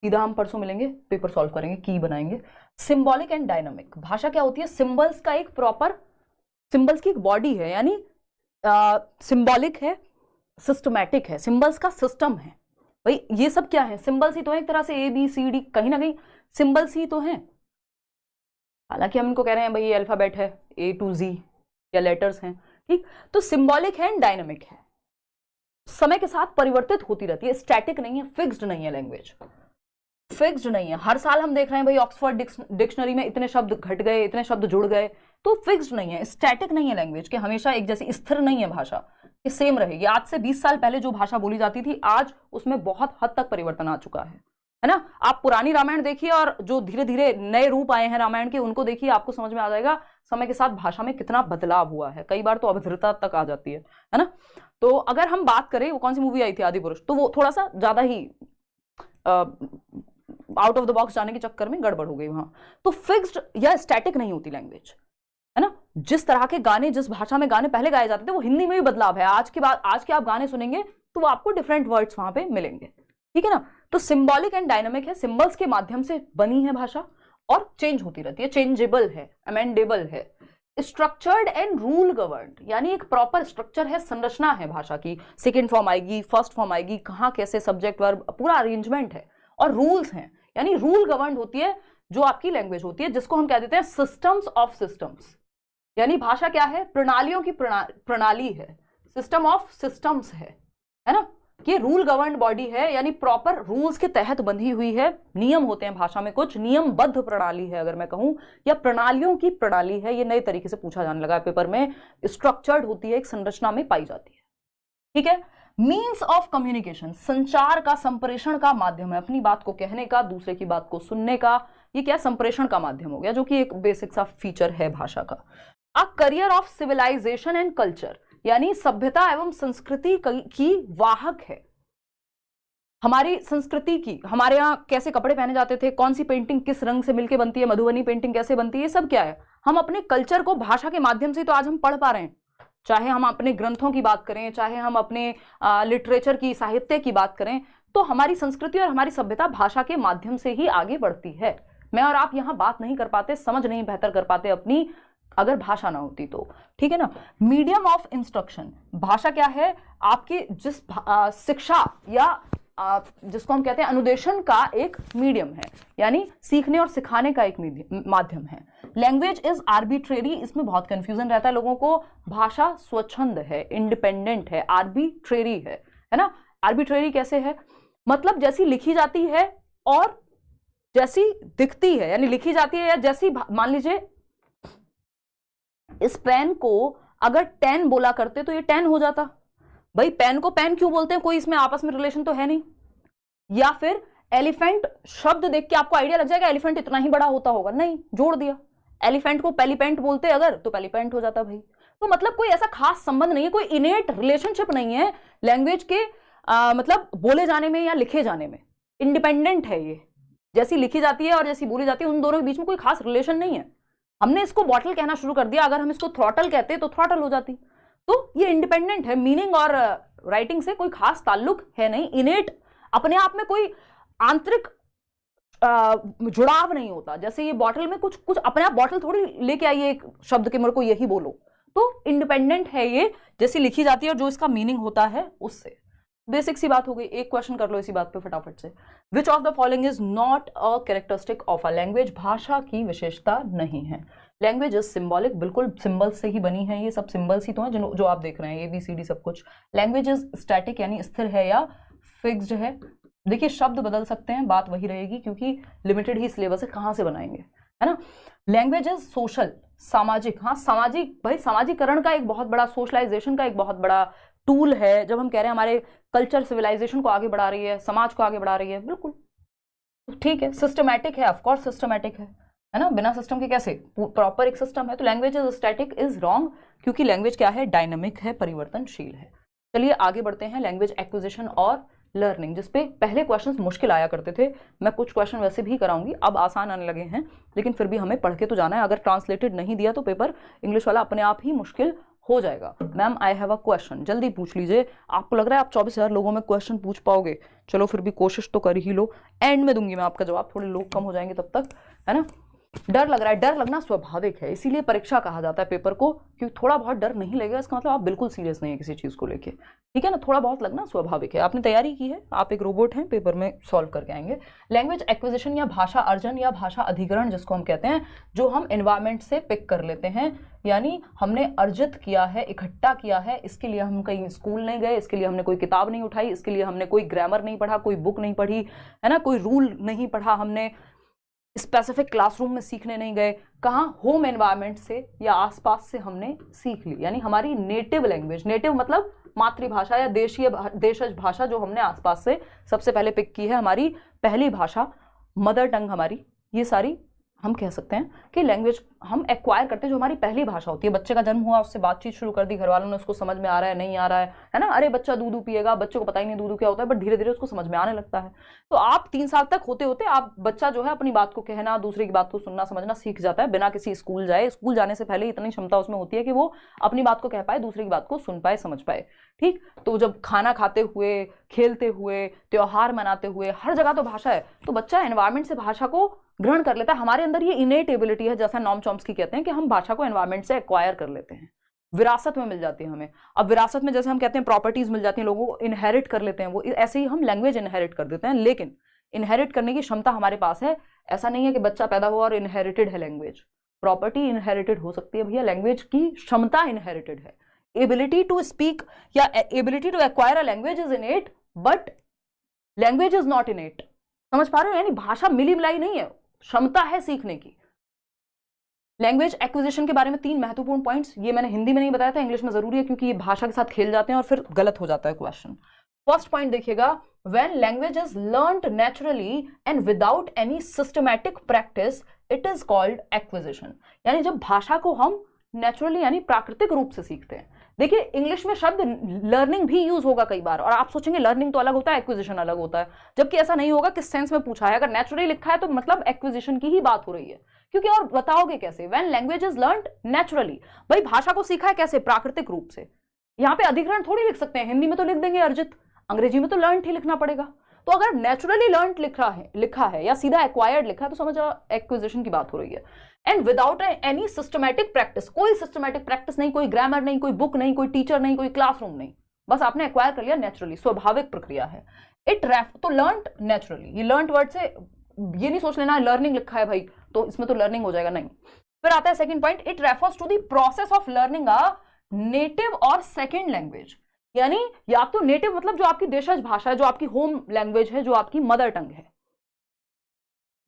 सीधा हम परसों मिलेंगे, पेपर सॉल्व करेंगे, की बनाएंगे। सिंबॉलिक एंड डायनामिक, भाषा क्या होती है? सिंबल्स का एक प्रॉपर, सिंबल्स की एक बॉडी है, यानी सिंबॉलिक है, सिस्टमैटिक है, सिंबल्स का सिस्टम है। भाई ये सब क्या है? सिंबल्स ही तो है, एक तरह से ABCD, कहीं ना कहीं सिंबल्स ही तो हैं। हालांकि हम इनको कह रहे हैं भाई ये अल्फाबेट है, A to Z या लेटर्स हैं, ठीक। तो सिंबॉलिक है, डायनामिक है, समय के साथ परिवर्तित होती रहती है, स्टैटिक नहीं है, फिक्स्ड नहीं है। लैंग्वेज फिक्स्ड नहीं है। हर साल हम देख रहे हैं भाई ऑक्सफोर्ड डिक्शनरी में इतने शब्द घट गए, इतने शब्द जुड़ गए, तो फिक्स्ड नहीं है, स्टैटिक नहीं है लैंग्वेज के, हमेशा एक जैसी स्थिर नहीं है भाषा, ये सेम रहेगी। आज से 20 साल पहले जो भाषा बोली जाती थी, आज उसमें बहुत हद तक परिवर्तन आ चुका है ना। आप पुरानी रामायण देखिए और जो धीरे धीरे नए रूप आए हैं रामायण के, उनको देखिए, आपको समझ में आ जाएगा समय के साथ भाषा में कितना बदलाव हुआ है। कई बार तो अभद्रता तक आ जाती है ना। तो अगर हम बात करें, वो कौन सी मूवी आई थी, आदिपुरुष, तो वो थोड़ा सा ज्यादा ही आउट ऑफ द बॉक्स जाने के चक्कर में गड़बड़ हो गई वहां। तो फिक्स्ड या स्टैटिक नहीं होती लैंग्वेज, है ना। जिस तरह के गाने, जिस भाषा में गाने पहले गाए जाते थे, वो हिंदी में भी बदलाव है। आज के आप गाने सुनेंगे तो वो आपको डिफरेंट वर्ड्स वहां पे मिलेंगे, ठीक है ना। तो सिंबॉलिक एंड डायनामिक है, सिंबल्स के माध्यम से बनी है भाषा और चेंज होती रहती है, चेंजेबल है, अमेंडेबल है। स्ट्रक्चर्ड एंड रूल गवर्न्ड, यानी एक प्रॉपर स्ट्रक्चर है, संरचना है भाषा की, सेकेंड फॉर्म आएगी, फर्स्ट फॉर्म आएगी, कहाँ कैसे, सब्जेक्ट वर्ब, पूरा अरेंजमेंट है। और रूल्स हैं, यानी रूल गवर्न्ड होती है जो आपकी लैंग्वेज होती है, जिसको हम कह देते हैं सिस्टम्स ऑफ सिस्टम्स। यानी भाषा क्या है? प्रणालियों की प्रणाली है, सिस्टम ऑफ सिस्टम्स है ना। ये रूल गवर्न्ड बॉडी है, यानी प्रॉपर रूल्स के तहत बंधी हुई है, नियम होते हैं भाषा में, कुछ नियमबद्ध प्रणाली है अगर मैं कहूं, या प्रणालियों की प्रणाली है। ये नए तरीके से पूछा जाने लगा है पेपर में। स्ट्रक्चर्ड होती है, एक संरचना में पाई जाती है, ठीक है। मीन्स ऑफ कम्युनिकेशन, संचार का, संप्रेषण का माध्यम है, अपनी बात को कहने का, दूसरे की बात को सुनने का, ये क्या, संप्रेषण का माध्यम हो गया, जो कि एक बेसिक सा फीचर है भाषा का। A carrier of civilization and culture, यानी सभ्यता एवं संस्कृति की वाहक है। हमारी संस्कृति की, हमारे यहाँ कैसे कपड़े पहने जाते थे, कौन सी पेंटिंग किस रंग से मिलके बनती है, मधुबनी पेंटिंग कैसे बनती है, ये सब क्या है? हम अपने कल्चर को भाषा के माध्यम से तो आज हम पढ़ पा रहे हैं। चाहे हम अपने ग्रंथों की बात करें, चाहे हम अपने लिटरेचर की, साहित्य की बात करें, तो हमारी संस्कृति और हमारी सभ्यता भाषा के माध्यम से ही आगे बढ़ती है। मैं और आप यहाँ बात नहीं कर पाते, समझ नहीं बेहतर कर पाते अपनी, अगर भाषा ना होती तो, ठीक है ना। मीडियम ऑफ इंस्ट्रक्शन, भाषा क्या है? आपकी जिस शिक्षा या जिसको हम कहते हैं अनुदेशन का एक मीडियम है, यानी सीखने और सिखाने का एक माध्यम है। लैंग्वेज इज आर्बिट्रेरी, इसमें बहुत कंफ्यूजन रहता है लोगों को। भाषा स्वच्छंद है, इंडिपेंडेंट है, आर्बिट्रेरी है ना। आर्बिट्रेरी कैसे है? मतलब जैसी लिखी जाती है और जैसी दिखती है, यानी लिखी जाती है या जैसी, मान लीजिए इस पेन को अगर 10 बोला करते तो ये 10 हो जाता। भाई पेन को पेन क्यों बोलते हैं? कोई इसमें आपस में रिलेशन तो है नहीं। या फिर एलिफेंट शब्द देख के आपको आइडिया लग जाएगा एलिफेंट इतना ही बड़ा होता होगा, नहीं, जोड़ दिया। एलिफेंट को पेलीपेंट बोलते अगर, तो पेलीपेंट हो जाता भाई। तो मतलब कोई ऐसा खास संबंध नहीं है, कोई इनेट रिलेशनशिप नहीं है लैंग्वेज के मतलब बोले जाने में या लिखे जाने में। इंडिपेंडेंट है ये, जैसी लिखी जाती है और जैसी बोली जाती है उन दोनों के बीच में कोई खास रिलेशन नहीं है। हमने इसको बॉटल कहना शुरू कर दिया, अगर हम इसको थ्रॉटल कहते तो थ्रॉटल हो जाती। तो ये इंडिपेंडेंट है, मीनिंग और राइटिंग से कोई खास ताल्लुक है नहीं। इनेट, अपने आप में कोई आंतरिक जुड़ाव नहीं होता। जैसे ये बॉटल में कुछ अपने आप बॉटल थोड़ी लेके आई है एक शब्द के, मेरे को यही बोलो, तो इंडिपेंडेंट है ये, जैसी लिखी जाती है और जो इसका मीनिंग होता है उससे। बेसिक सी बात हो गई। एक क्वेश्चन कर लो इसी बात पे फटाफट से। Which of the following is not a characteristic of a language, भाषा की विशेषता नहीं है। लैंग्वेज इज सिंबॉलिक, बिल्कुल सिंबल्स से ही बनी है, ये सब सिंबल्स ही तो हैं जो आप देख रहे हैं, ABCD सब कुछ। लैंग्वेज इज स्टैटिक, यानी स्थिर है या फिक्स्ड है। देखिए शब्द बदल सकते हैं, बात वही रहेगी, क्योंकि लिमिटेड ही सिलेबस है, कहाँ से बनाएंगे, है ना। लैंग्वेज इज सोशल, सामाजिक, हाँ सामाजिक, भाई सामाजिकरण का एक बहुत बड़ा, सोशलाइजेशन का एक बहुत बड़ा टूल है। जब हम कह रहे हैं हमारे कल्चर सिविलाइजेशन को आगे बढ़ा रही है, समाज को आगे बढ़ा रही है, बिल्कुल ठीक है। सिस्टमैटिक है, ऑफ कोर्स सिस्टमैटिक है ना, बिना सिस्टम के कैसे, प्रॉपर एक सिस्टम है। तो language is static is wrong, क्योंकि लैंग्वेज क्या है, डायनामिक है, परिवर्तनशील है। चलिए आगे बढ़ते हैं, लैंग्वेज एक्विजिशन और लर्निंग, जिसपे पहले क्वेश्चंस मुश्किल आया करते थे। मैं कुछ क्वेश्चन वैसे भी कराऊंगी, अब आसान आने लगे हैं, लेकिन फिर भी हमें पढ़ के तो जाना है। अगर ट्रांसलेटेड नहीं दिया तो पेपर इंग्लिश वाला अपने आप ही मुश्किल हो जाएगा। Ma'am I have a question, जल्दी पूछ लीजिए। आपको लग रहा है आप 24,000 लोगों में क्वेश्चन पूछ पाओगे? चलो फिर भी कोशिश तो कर ही लो, एंड में दूंगी मैं आपका जवाब, थोड़े लोग कम हो जाएंगे तब तक, है ना। डर लग रहा है, डर लगना स्वाभाविक है, इसीलिए परीक्षा कहा जाता है पेपर को, क्योंकि थोड़ा बहुत डर नहीं लगेगा इसका मतलब आप बिल्कुल सीरियस नहीं है किसी चीज़ को लेके, ठीक है ना। थोड़ा बहुत लगना स्वाभाविक है, आपने तैयारी की है, आप एक रोबोट हैं, पेपर में सॉल्व करके आएंगे। लैंग्वेज एक्विजिशन या भाषा अर्जन या भाषा अधिग्रहण जिसको हम कहते हैं, जो हम एनवायरमेंट से पिक कर लेते हैं, यानी हमने अर्जित किया है, इकट्ठा किया है। इसके लिए हम कहीं स्कूल नहीं गए, इसके लिए हमने कोई किताब नहीं उठाई, इसके लिए हमने कोई ग्रामर नहीं पढ़ा, कोई बुक नहीं पढ़ी, है ना, कोई रूल नहीं पढ़ा, हमने स्पेसिफिक क्लासरूम में सीखने नहीं गए, कहाँ, होम एनवायरनमेंट से या आसपास से हमने सीख ली। यानी हमारी नेटिव लैंग्वेज, नेटिव मतलब मातृभाषा या देशज भाषा, जो हमने आसपास से सबसे पहले पिक की है, हमारी पहली भाषा, मदर टंग हमारी, ये सारी हम कह सकते हैं कि लैंग्वेज हम एक्वायर करते हैं, जो हमारी पहली भाषा होती है। बच्चे का जन्म हुआ, उससे बातचीत शुरू कर दी, घर वालों ने उसको समझ में आ रहा है नहीं आ रहा है ना, अरे बच्चा दूध पिएगा, बच्चे को पता ही नहीं दूध क्या होता है, बट धीरे धीरे उसको समझ में आने लगता है। तो आप 3 साल तक होते होते आप बच्चा जो है अपनी बात को कहना, दूसरे की बात को सुनना समझना सीख जाता है, बिना किसी स्कूल जाए। स्कूल जाने से पहले इतनी क्षमता उसमें होती है कि वो अपनी बात को कह पाए, दूसरे की बात को सुन पाए, समझ पाए, ठीक। तो जब खाना खाते हुए, खेलते हुए, त्योहार मनाते हुए, हर जगह तो भाषा है, तो बच्चा एनवायरमेंट से भाषा को ग्रहण कर लेता है। हमारे अंदर ये इनेट एबिलिटी है, जैसा नॉम चॉम्स्की कहते हैं कि हम भाषा को एनवायरमेंट से एक्वायर कर लेते हैं, विरासत में मिल जाती है हमें। अब विरासत में जैसे हम कहते हैं प्रॉपर्टीज मिल जाती हैं लोगों को, इनहेरिट कर लेते हैं वो, ऐसे ही हम लैंग्वेज इनहेरिट कर देते हैं। लेकिन इनहेरिट करने की क्षमता हमारे पास है, ऐसा नहीं है कि बच्चा पैदा हुआ और इनहेरिटेड है लैंग्वेज। प्रॉपर्टी इनहेरिटेड हो सकती है भैया, लैंग्वेज की क्षमता इनहेरिटेड है। एबिलिटी टू स्पीक या ability to acquire a language is innate, but language is not innate. समझ पा रहे हो, यानी भाषा मिली मिलाई नहीं है, क्षमता है सीखने की। लैंग्वेज एक्विजिशन के बारे में 3 महत्वपूर्ण पॉइंट्स, ये मैंने हिंदी में नहीं बताया था, इंग्लिश में जरूरी है, क्योंकि ये भाषा के साथ खेल जाते हैं और फिर गलत हो जाता है क्वेश्चन। फर्स्ट पॉइंट देखिएगा, when language is learned naturally and without any systematic practice it is called acquisition. यानी जब भाषा को हम नेचुरली यानी प्राकृतिक रूप से सीखते हैं। देखिए इंग्लिश में शब्द लर्निंग भी यूज होगा कई बार, और आप सोचेंगे लर्निंग तो अलग होता है, एक्विजिशन अलग होता है, जबकि ऐसा नहीं होगा। किस सेंस में पूछा है, अगर नेचुरली लिखा है तो मतलब एक्विजिशन की ही बात हो रही है, क्योंकि और बताओगे कैसे, when language is learned naturally. भाई भाषा को सीखा है कैसे, प्राकृतिक रूप से। यहाँ पे अधिग्रहण थोड़ी लिख सकते हैं, हिंदी में तो लिख देंगे अर्जित, अंग्रेजी में तो लर्न ही लिखना पड़ेगा। तो अगर नेचुरली लर्न लिखा है या सीधा एक्वायर्ड लिखा है तो समझ एक्विजिशन की बात हो रही है। And without any systematic practice, कोई सिस्टमैटिक प्रैक्टिस नहीं, कोई ग्रामर नहीं, कोई बुक नहीं, कोई टीचर नहीं, कोई क्लासरूम नहीं, बस आपने एक्वायर कर लिया नेचुरली, स्वाभाविक प्रक्रिया है। इट तो लर्न नेचुरली, ये लर्न वर्ड से ये नहीं सोच लेना लर्निंग लिखा है भाई तो इसमें तो लर्निंग हो जाएगा, नहीं। फिर आता है second point, it refers to the process of learning a native और सेकंड लैंग्वेज। यानी या तो नेटिव मतलब जो आपकी देशज भाषा है, जो आपकी होम लैंग्वेज है, जो आपकी मदर टंग है,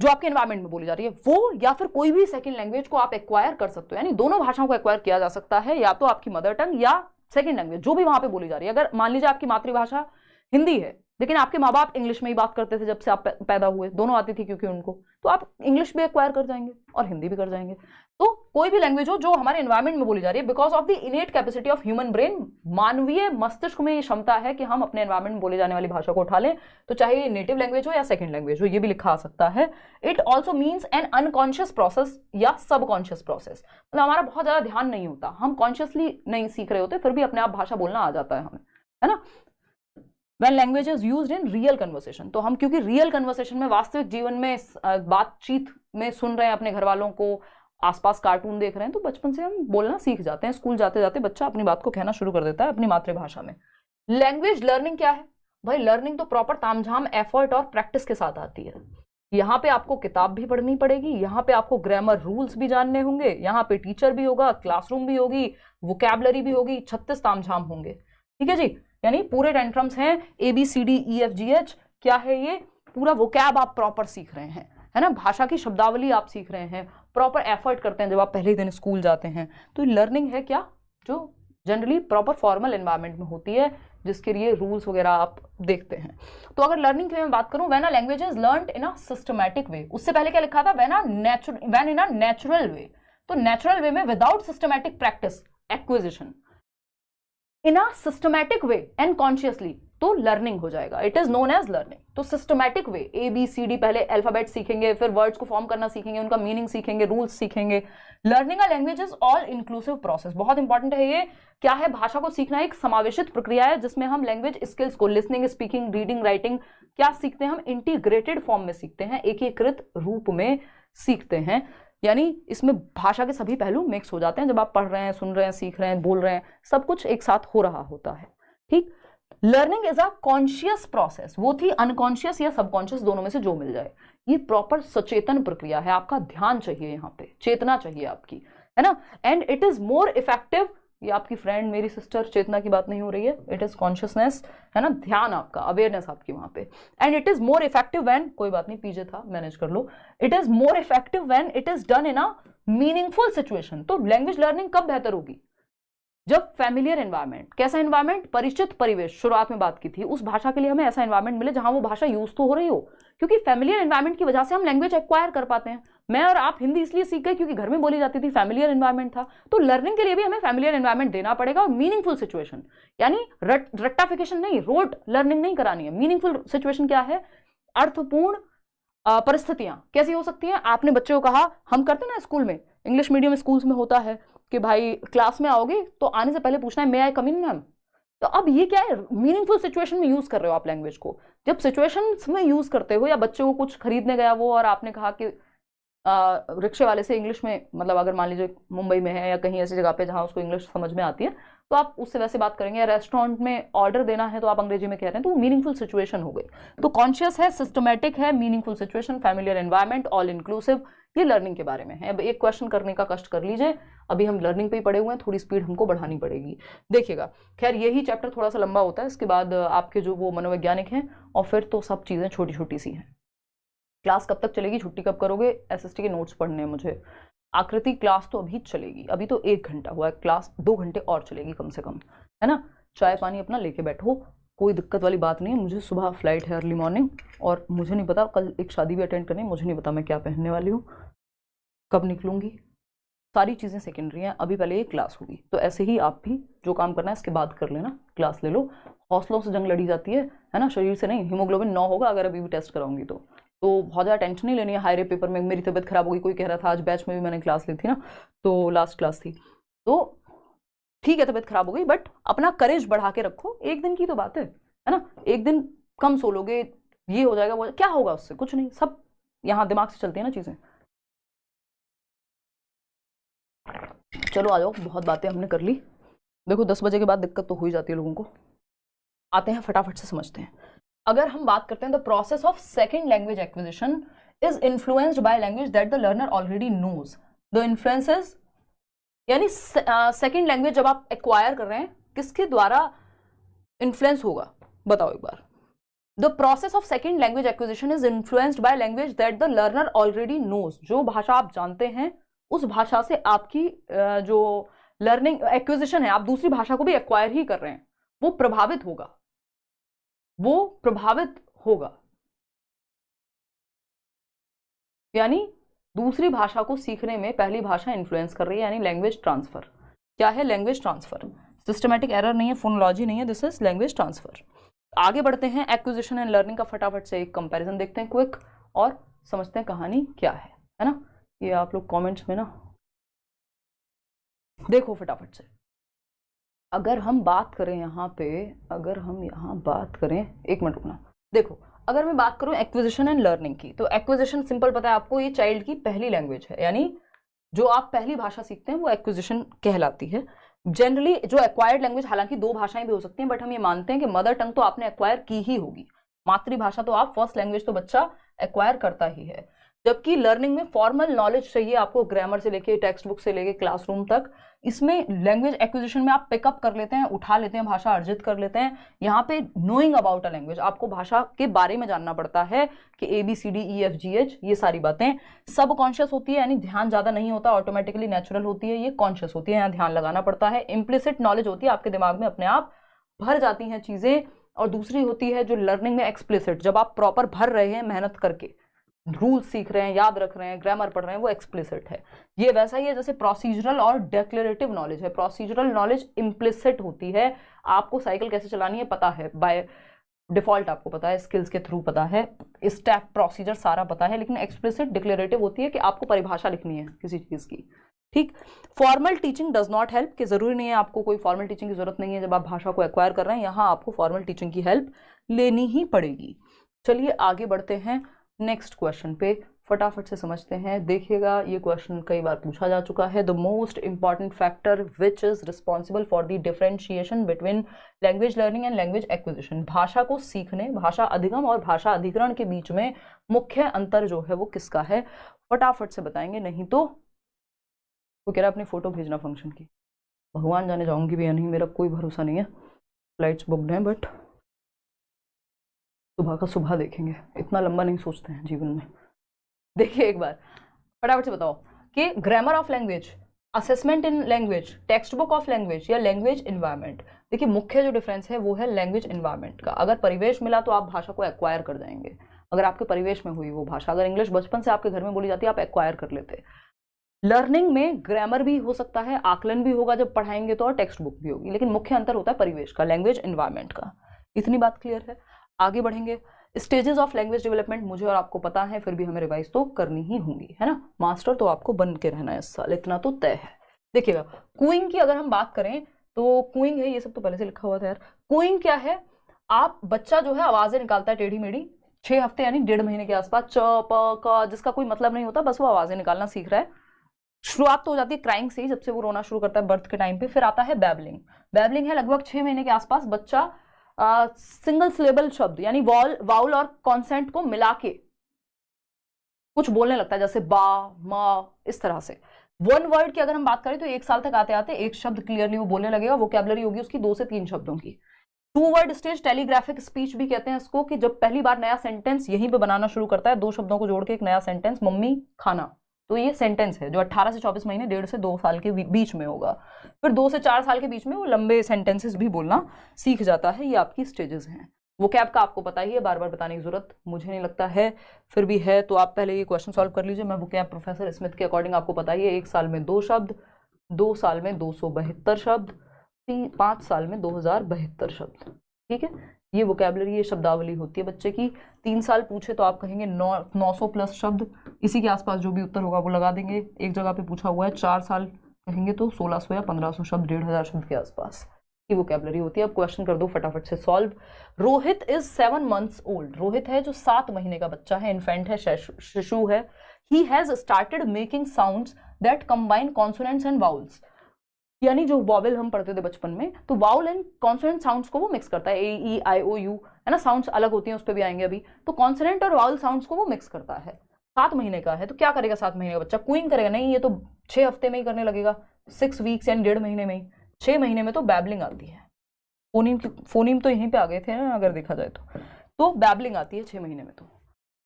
जो आपके एनवायरमेंट में बोली जा रही है वो, या फिर कोई भी सेकंड लैंग्वेज को आप एक्वायर कर सकते हो। यानी दोनों भाषाओं को एक्वायर किया जा सकता है, या तो आपकी मदर टंग या सेकंड लैंग्वेज जो भी वहां पे बोली जा रही है। अगर मान लीजिए आपकी मातृभाषा हिंदी है लेकिन आपके माँ बाप इंग्लिश में ही बात करते थे जब से आप पैदा हुए, दोनों आती थी क्योंकि उनको, तो आप इंग्लिश भी एक्वायर कर जाएंगे और हिंदी भी कर जाएंगे। तो कोई भी लैंग्वेज हो जो हमारे एनवायरमेंट में बोली जा रही है, because of the innate capacity of human brain, मानवीय मस्तिष्क में ये क्षमता है कि हम अपने एनवायरमेंट में बोली जाने वाली भाषा को उठा लें, तो चाहे ये नेटिव लैंग्वेज हो या सेकंड लैंग्वेज हो, ये भी लिखा आ सकता है। It also means N unconscious process या सबकॉन्शियस प्रोसेस, मतलब हमारा बहुत ज्यादा ध्यान नहीं होता, हम कॉन्शियसली नहीं सीख रहे होते, फिर भी अपने आप भाषा बोलना आ जाता है हमें, है ना। When language is used in real conversation, तो हम क्योंकि रियल कन्वर्सेशन में, वास्तविक जीवन में बातचीत में सुन रहे हैं अपने घर वालों को, आसपास कार्टून देख रहे हैं, तो बचपन से हम बोलना सीख जाते हैं। स्कूल जाते जाते बच्चा अपनी बात को कहना शुरू कर देता है अपनी मातृभाषा में। लैंग्वेज लर्निंग क्या है भाई? लर्निंग तो प्रॉपर तामझाम एफर्ट और प्रैक्टिस के साथ आती है। यहाँ पे आपको किताब भी पढ़नी पड़ेगी, यहाँ पे आपको ग्रामर रूल्स भी जानने होंगे, यहाँ पे टीचर भी होगा, क्लासरूम भी होगी, वोकैबुलरी भी होगी, 36 तामझाम होंगे, ठीक है जी। यानी पूरे टेंट्रम्स हैं, ABCDEFGH, क्या है ये? पूरा वोकैब आप प्रॉपर सीख रहे हैं, है ना। भाषा की शब्दावली आप सीख रहे हैं, प्रॉपर एफर्ट करते हैं जब आप पहले दिन स्कूल जाते हैं। तो लर्निंग है क्या, जो जनरली प्रॉपर फॉर्मल एनवायरनमेंट में होती है, जिसके लिए रूल्स वगैरह आप देखते हैं। तो अगर लर्निंग की मैं बात करूं, when a language is learned in a systematic वे, उससे पहले क्या लिखा था, when in a natural way. तो नेचुरल वे में without systematic practice acquisition, in a systematic way and consciously, तो लर्निंग हो जाएगा। It is known as learning. तो सिस्टमैटिक वे, ABCD, पहले अल्फाबेट सीखेंगे, फिर वर्ड्स को फॉर्म करना सीखेंगे, उनका मीनिंग सीखेंगे, रूल्स सीखेंगे। Learning a language is all inclusive process. बहुत इंपॉर्टेंट है ये। क्या है, भाषा को सीखना एक समावेशित प्रक्रिया है जिसमें हम लैंग्वेज स्किल्स को, लिसनिंग, स्पीकिंग, रीडिंग, राइटिंग, क्या सीखते हैं हम, इंटीग्रेटेड फॉर्म में सीखते हैं, एकीकृत रूप में सीखते हैं। यानी इसमें भाषा के सभी पहलू मिक्स हो जाते हैं। जब आप पढ़ रहे हैं, सुन रहे हैं, सीख रहे हैं, बोल रहे हैं, सब कुछ एक साथ हो रहा होता है। ठीक। Learning is a conscious process. वो थी अनकॉन्शियस या सबकॉन्शियस, दोनों में से जो मिल जाए। ये प्रॉपर सचेतन प्रक्रिया है। आपका ध्यान चाहिए, यहाँ पे चेतना चाहिए आपकी, है ना। And it is more effective, ये आपकी फ्रेंड, मेरी सिस्टर चेतना की बात नहीं हो रही है, इट इज कॉन्शियसनेस, है ना, ध्यान आपका, अवेयरनेस आपकी वहां पे। And it is more effective when, कोई बात नहीं, पीछे था, मैनेज कर लो। It is more effective when it is done in a meaningful situation. तो लैंग्वेज लर्निंग कब बेहतर होगी, जब फैमिलियर एनवायरनमेंट, कैसा एनवायरनमेंट, परिचित परिवेश, शुरुआत में बात की थी, उस भाषा के लिए हमें ऐसा एनवायरनमेंट मिले जहां वो भाषा यूज तो हो रही हो। क्योंकि फैमिलियर एनवायरनमेंट की वजह से हम लैंग्वेज एक्वायर कर पाते हैं। मैं और आप हिंदी इसलिए सीख गए क्योंकि घर में बोली जाती थी, फैमिलियर एनवायरनमेंट था। तो लर्निंग के लिए भी हमें फैमिलियर एनवायरनमेंट देना पड़ेगा, और मीनिंगफुल सिचुएशन, यानी रट्टाफिकेशन नहीं, रोड लर्निंग नहीं करानी है। मीनिंगफुल सिचुएशन क्या है, अर्थपूर्ण परिस्थितियां कैसी हो सकती हैं। आपने बच्चे को कहा, हम करते ना स्कूल में, इंग्लिश मीडियम स्कूल्स में होता है कि भाई क्लास में आओगे तो आने से पहले पूछना है, मे आई कम इन मैम। तो अब ये क्या है, मीनिंगफुल सिचुएशन में यूज कर रहे हो आप लैंग्वेज को। जब सिचुएशन में यूज करते हो, या बच्चे को कुछ खरीदने गया वो, और आपने कहा कि रिक्शे वाले से इंग्लिश में, मतलब अगर मान लीजिए मुंबई में है या कहीं ऐसी जगह पे जहां उसको इंग्लिश समझ में आती है, तो आप उससे वैसे बात करेंगे। या रेस्टोरेंट में ऑर्डर देना है तो आप अंग्रेजी में कह रहे हैं, तो वो मीनिंगफुल सिचुएशन हो गई। तो कॉन्शियस है, सिस्टमैटिक है, meaningful situation, familiar environment, all inclusive. ये लर्निंग के बारे में है। अब एक क्वेश्चन करने का कष्ट कर लीजिए, अभी हम लर्निंग पे ही पढ़े हुए हैं, थोड़ी स्पीड हमको बढ़ानी पड़ेगी। देखिएगा, खैर यही चैप्टर थोड़ा सा लंबा होता है, इसके बाद आपके जो वो मनोवैज्ञानिक हैं, और फिर तो सब चीज़ें छोटी छोटी सी हैं। क्लास कब तक चलेगी, छुट्टी कब करोगे, SST के नोट्स पढ़ने हैं मुझे। आकृति क्लास तो अभी चलेगी, अभी तो 1 घंटा हुआ है, क्लास 2 घंटे और चलेगी कम से कम, है ना। चाय पानी अपना लेके बैठो, कोई दिक्कत वाली बात नहीं है। मुझे सुबह फ्लाइट है, अर्ली मॉर्निंग, और मुझे नहीं पता, कल एक शादी भी अटेंड करनी है, मुझे नहीं पता मैं क्या पहनने वाली हूँ, कब निकलूंगी, सारी चीज़ें सेकेंडरी हैं। अभी पहले ये क्लास होगी, तो ऐसे ही आप भी जो काम करना है इसके बाद कर लेना, क्लास ले लो। हौसलों से जंग लड़ी जाती है ना, शरीर से नहीं। हीमोग्लोबिन 9 होगा अगर अभी भी टेस्ट कराऊंगी तो बहुत ज़्यादा टेंशन नहीं लेनी है। हाई रे पेपर में मेरी तबीयत खराब होगी, कोई कह रहा था, आज बैच में भी मैंने क्लास ली थी ना, तो लास्ट क्लास थी, तो ठीक है तबीयत खराब हो गई, बट अपना करेज बढ़ा के रखो। 1 दिन की तो बात है ना, 1 दिन कम सो लोगे, ये हो जाएगा, वो क्या होगा उससे, कुछ नहीं। सब यहाँ दिमाग से चलती है ना चीज़ें। चलो आ जाओ, बहुत बातें हमने कर ली। देखो 10 बजे के बाद दिक्कत तो हो ही जाती है लोगों को। आते हैं फटाफट से समझते हैं। अगर हम बात करते हैं, the process of second language acquisition is influenced by language that the learner already knows. The influences, यानी सेकेंड लैंग्वेज जब आप एक्वायर कर रहे हैं, किसके द्वारा इन्फ्लुएंस होगा, बताओ एक बार। The process of second language acquisition is influenced by language that the learner already knows. जो भाषा आप जानते हैं, उस भाषा से आपकी जो लर्निंग एक्विजिशन है, आप दूसरी भाषा को भी एक्वायर ही कर रहे हैं, वो प्रभावित होगा, वो प्रभावित होगा। यानी दूसरी भाषा को सीखने में पहली भाषा इन्फ्लुएंस कर रही है, यानी लैंग्वेज ट्रांसफर। क्या है लैंग्वेज ट्रांसफर? सिस्टमैटिक एरर नहीं है, फोनोलॉजी नहीं है, दिस इज लैंग्वेज ट्रांसफर। आगे बढ़ते हैं, एक्विजिशन एंड लर्निंग का फटाफट से एक कंपैरिजन देखते हैं क्विक, और समझते हैं कहानी क्या है ना। ये आप लोग कमेंट्स में ना देखो फटाफट से। अगर हम बात करें यहाँ पे, अगर हम यहाँ बात करें, 1 मिनट रुकना। देखो अगर मैं बात करूँ एक्विजिशन एंड लर्निंग की, तो एक्विजिशन सिंपल पता है आपको, ये चाइल्ड की पहली लैंग्वेज है, यानी जो आप पहली भाषा सीखते हैं वो एक्विजिशन कहलाती है। जनरली जो एक्वायर्ड लैंग्वेज, हालांकि 2 भाषाएं भी हो सकती हैं, बट हम ये मानते हैं कि मदर टंग तो आपने एक्वायर की ही होगी। मातृभाषा तो आप फर्स्ट लैंग्वेज तो बच्चा एक्वायर करता ही है। जबकि लर्निंग में फॉर्मल नॉलेज चाहिए आपको, ग्रामर से लेके टेक्स्ट बुक से लेके क्लासरूम तक। इसमें लैंग्वेज एक्विजिशन में आप पिकअप कर लेते हैं, उठा लेते हैं, भाषा अर्जित कर लेते हैं। यहाँ पे नोइंग अबाउट अ लैंग्वेज, आपको भाषा के बारे में जानना पड़ता है कि ABCDEFGH ये सारी बातें सब कॉन्शियस होती है, यानी ध्यान ज्यादा नहीं होता, ऑटोमेटिकली नेचुरल होती है, ये कॉन्शियस होती है, यहाँ ध्यान लगाना पड़ता है। इम्प्लिसिट नॉलेज होती है, आपके दिमाग में अपने आप भर जाती हैं चीजें। और दूसरी होती है जो लर्निंग में एक्सप्लिसिट, जब आप प्रॉपर भर रहे हैं मेहनत करके, रूल सीख रहे हैं, याद रख रहे हैं, ग्रामर पढ़ रहे हैं, वो एक्सप्लिसिट है। ये वैसा ही है जैसे प्रोसीजरल और डिक्लेरेटिव नॉलेज है। प्रोसीजरल नॉलेज इम्प्लिसिट होती है, आपको साइकिल कैसे चलानी है पता है, बाय डिफॉल्ट आपको पता है, स्किल्स के थ्रू पता है, स्टेप प्रोसीजर सारा पता है। लेकिन एक्सप्लिसिट डिक्लेरेटिव होती है कि आपको परिभाषा लिखनी है किसी चीज की। ठीक, formal teaching does not help, कि जरूरी नहीं है, आपको कोई फॉर्मल टीचिंग की जरूरत नहीं है जब आप भाषा को एक्वायर कर रहे हैं, यहाँ आपको फॉर्मल टीचिंग की हेल्प लेनी ही पड़ेगी। चलिए आगे बढ़ते हैं नेक्स्ट क्वेश्चन पे, फटाफट से समझते हैं। देखिएगा ये क्वेश्चन कई बार पूछा जा चुका है। The most important factor which is responsible for the differentiation between language learning and language acquisition, भाषा को सीखने, भाषा अधिगम और भाषा अधिग्रहण के बीच में मुख्य अंतर जो है वो किसका है, फटाफट से बताएंगे। नहीं तो वो कह रहा है अपनी फोटो भेजना फंक्शन की, भगवान जाने जाऊंगी भी या नहीं, मेरा कोई भरोसा नहीं है, फ्लाइट्स बुकड हैं, बट सुबह का सुबह देखेंगे, इतना लंबा नहीं सोचते हैं जीवन में। देखिए एक बार फटाफट से बताओ कि grammar of language, assessment in language, text book of language या लैंग्वेज इन्वायरमेंट। देखिए मुख्य जो डिफरेंस है वो है लैंग्वेज इन्वायरमेंट का। अगर परिवेश मिला तो आप भाषा को एक्वायर कर जाएंगे, अगर आपके परिवेश में हुई वो भाषा, अगर इंग्लिश बचपन से आपके घर में बोली जाती है आप एक्वायर कर लेते। लर्निंग में ग्रामर भी हो सकता है, आकलन भी होगा जब पढ़ाएंगे तो, और टेक्स्ट बुक भी होगी, लेकिन मुख्य अंतर होता है परिवेश का, लैंग्वेज इन्वायरमेंट का। इतनी बात क्लियर है। आगे बढ़ेंगे। स्टेजेस ऑफ लैंग्वेज डेवलपमेंट मुझे और आपको पता है, फिर भी हमें रिवाइज तो करनी ही होंगी, है ना। मास्टर तो आपको बन के रहना है इस साल, इतना तो तय है। देखिएगा कूइंग की अगर हम बात करें तो कूइंग है, ये सब तो पहले से लिखा हुआ था यार। कूइंग क्या है, आप बच्चा जो है आवाजें निकालता है टेढ़ी मेढ़ी, 6 हफ्ते यानी 1.5 महीने के आसपास, च प क, जिसका कोई मतलब नहीं होता, बस वो आवाजें निकालना सीख रहा है। शुरुआत तो हो जाती है क्राइंग से ही, जब से वो रोना शुरू करता है बर्थ के टाइम पे। फिर आता है बैबलिंग। बैबलिंग है लगभग 6 महीने के आसपास, बच्चा सिंगल सिलेबल शब्द यानी वाउल और कॉन्सेंट को मिला के कुछ बोलने लगता है, जैसे बा, मा, इस तरह से। वन वर्ड की अगर हम बात करें तो 1 साल तक आते आते एक शब्द क्लियरली वो बोलने लगेगा, वोकैबुलरी होगी उसकी 2 से 3 शब्दों की। 2 वर्ड स्टेज, टेलीग्राफिक स्पीच भी कहते हैं इसको, कि जब पहली बार नया सेंटेंस यहीं पे बनाना शुरू करता है, 2 शब्दों को जोड़ के एक नया सेंटेंस, मम्मी खाना, तो ये सेंटेंस है जो 18 से 24 महीने, 1.5 से 2 साल के बीच में होगा। फिर 2 से 4 साल के बीच में वो लंबे सेंटेंसेस भी बोलना सीख जाता है। ये आपकी स्टेजेस हैं। वोकैब का आपको पता ही है, बार बार बताने की जरूरत मुझे नहीं लगता है, फिर भी है तो आप पहले ये क्वेश्चन सॉल्व कर लीजिए। मैं वोकैब प्रोफेसर स्मिथ के अकॉर्डिंग आपको पता ही है, 1 साल में 2 शब्द, 2 साल में 272 शब्द, 5 साल में 2072 शब्द। ठीक है, ये वोकैबुलरी, ये शब्दावली होती है बच्चे की। 3 साल पूछे तो आप कहेंगे 900 प्लस शब्द, इसी के आसपास जो भी उत्तर होगा वो लगा देंगे। एक जगह पे पूछा हुआ है 4 साल कहेंगे तो 1600 या 1500 शब्द, 1500 शब्द के आसपास की वोकैबुलरी होती है। अब क्वेश्चन कर दो फटाफट से solve. Rohit is 7 months old. Rohit है जो 7 महीने का बच्चा है, इन्फेंट है, शिशु है। He has started making sounds that combine consonants and vowels, यानी जो वॉवेल हम पढ़ते थे बचपन में, तो वाउल एंड कॉन्सोनेंट साउंड्स को वो मिक्स करता है। ए, ई, आई, ओ, यू, है ना, साउंड्स अलग होती हैं, उस पर भी आएंगे अभी। तो कॉन्सोनेंट और वाउल साउंड्स को वो मिक्स करता है। 7 महीने का है तो क्या करेगा 7 महीने का बच्चा, कूइंग करेगा नहीं, ये तो 6 हफ्ते में ही करने लगेगा, 6 वीक्स यानी 1.5 महीने में ही। 6 महीने में तो बैबलिंग आती है। फोनीम तो यहीं पे आ गए थे ना अगर देखा जाए तो बैबलिंग आती है 6 महीने में। तो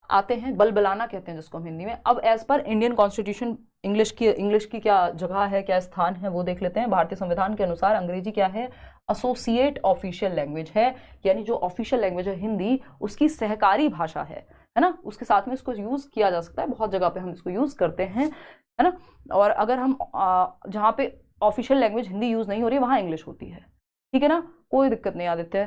आते हैं बलबलाना कहते हैं जिसको हम हिंदी में। अब as per Indian constitution English की क्या जगह है, क्या स्थान है वो देख लेते हैं। भारतीय संविधान के अनुसार अंग्रेजी क्या है, एसोसिएट ऑफिशियल लैंग्वेज है, यानी जो ऑफिशियल लैंग्वेज है हिंदी उसकी सहकारी भाषा है ना। उसके साथ में इसको यूज किया जा सकता है, बहुत जगह पे हम इसको यूज करते हैं, है ना। और अगर हम जहाँ पे ऑफिशियल लैंग्वेज हिंदी यूज नहीं हो रही है वहाँ इंग्लिश होती है, ठीक है ना, कोई दिक्कत नहीं आदित्य,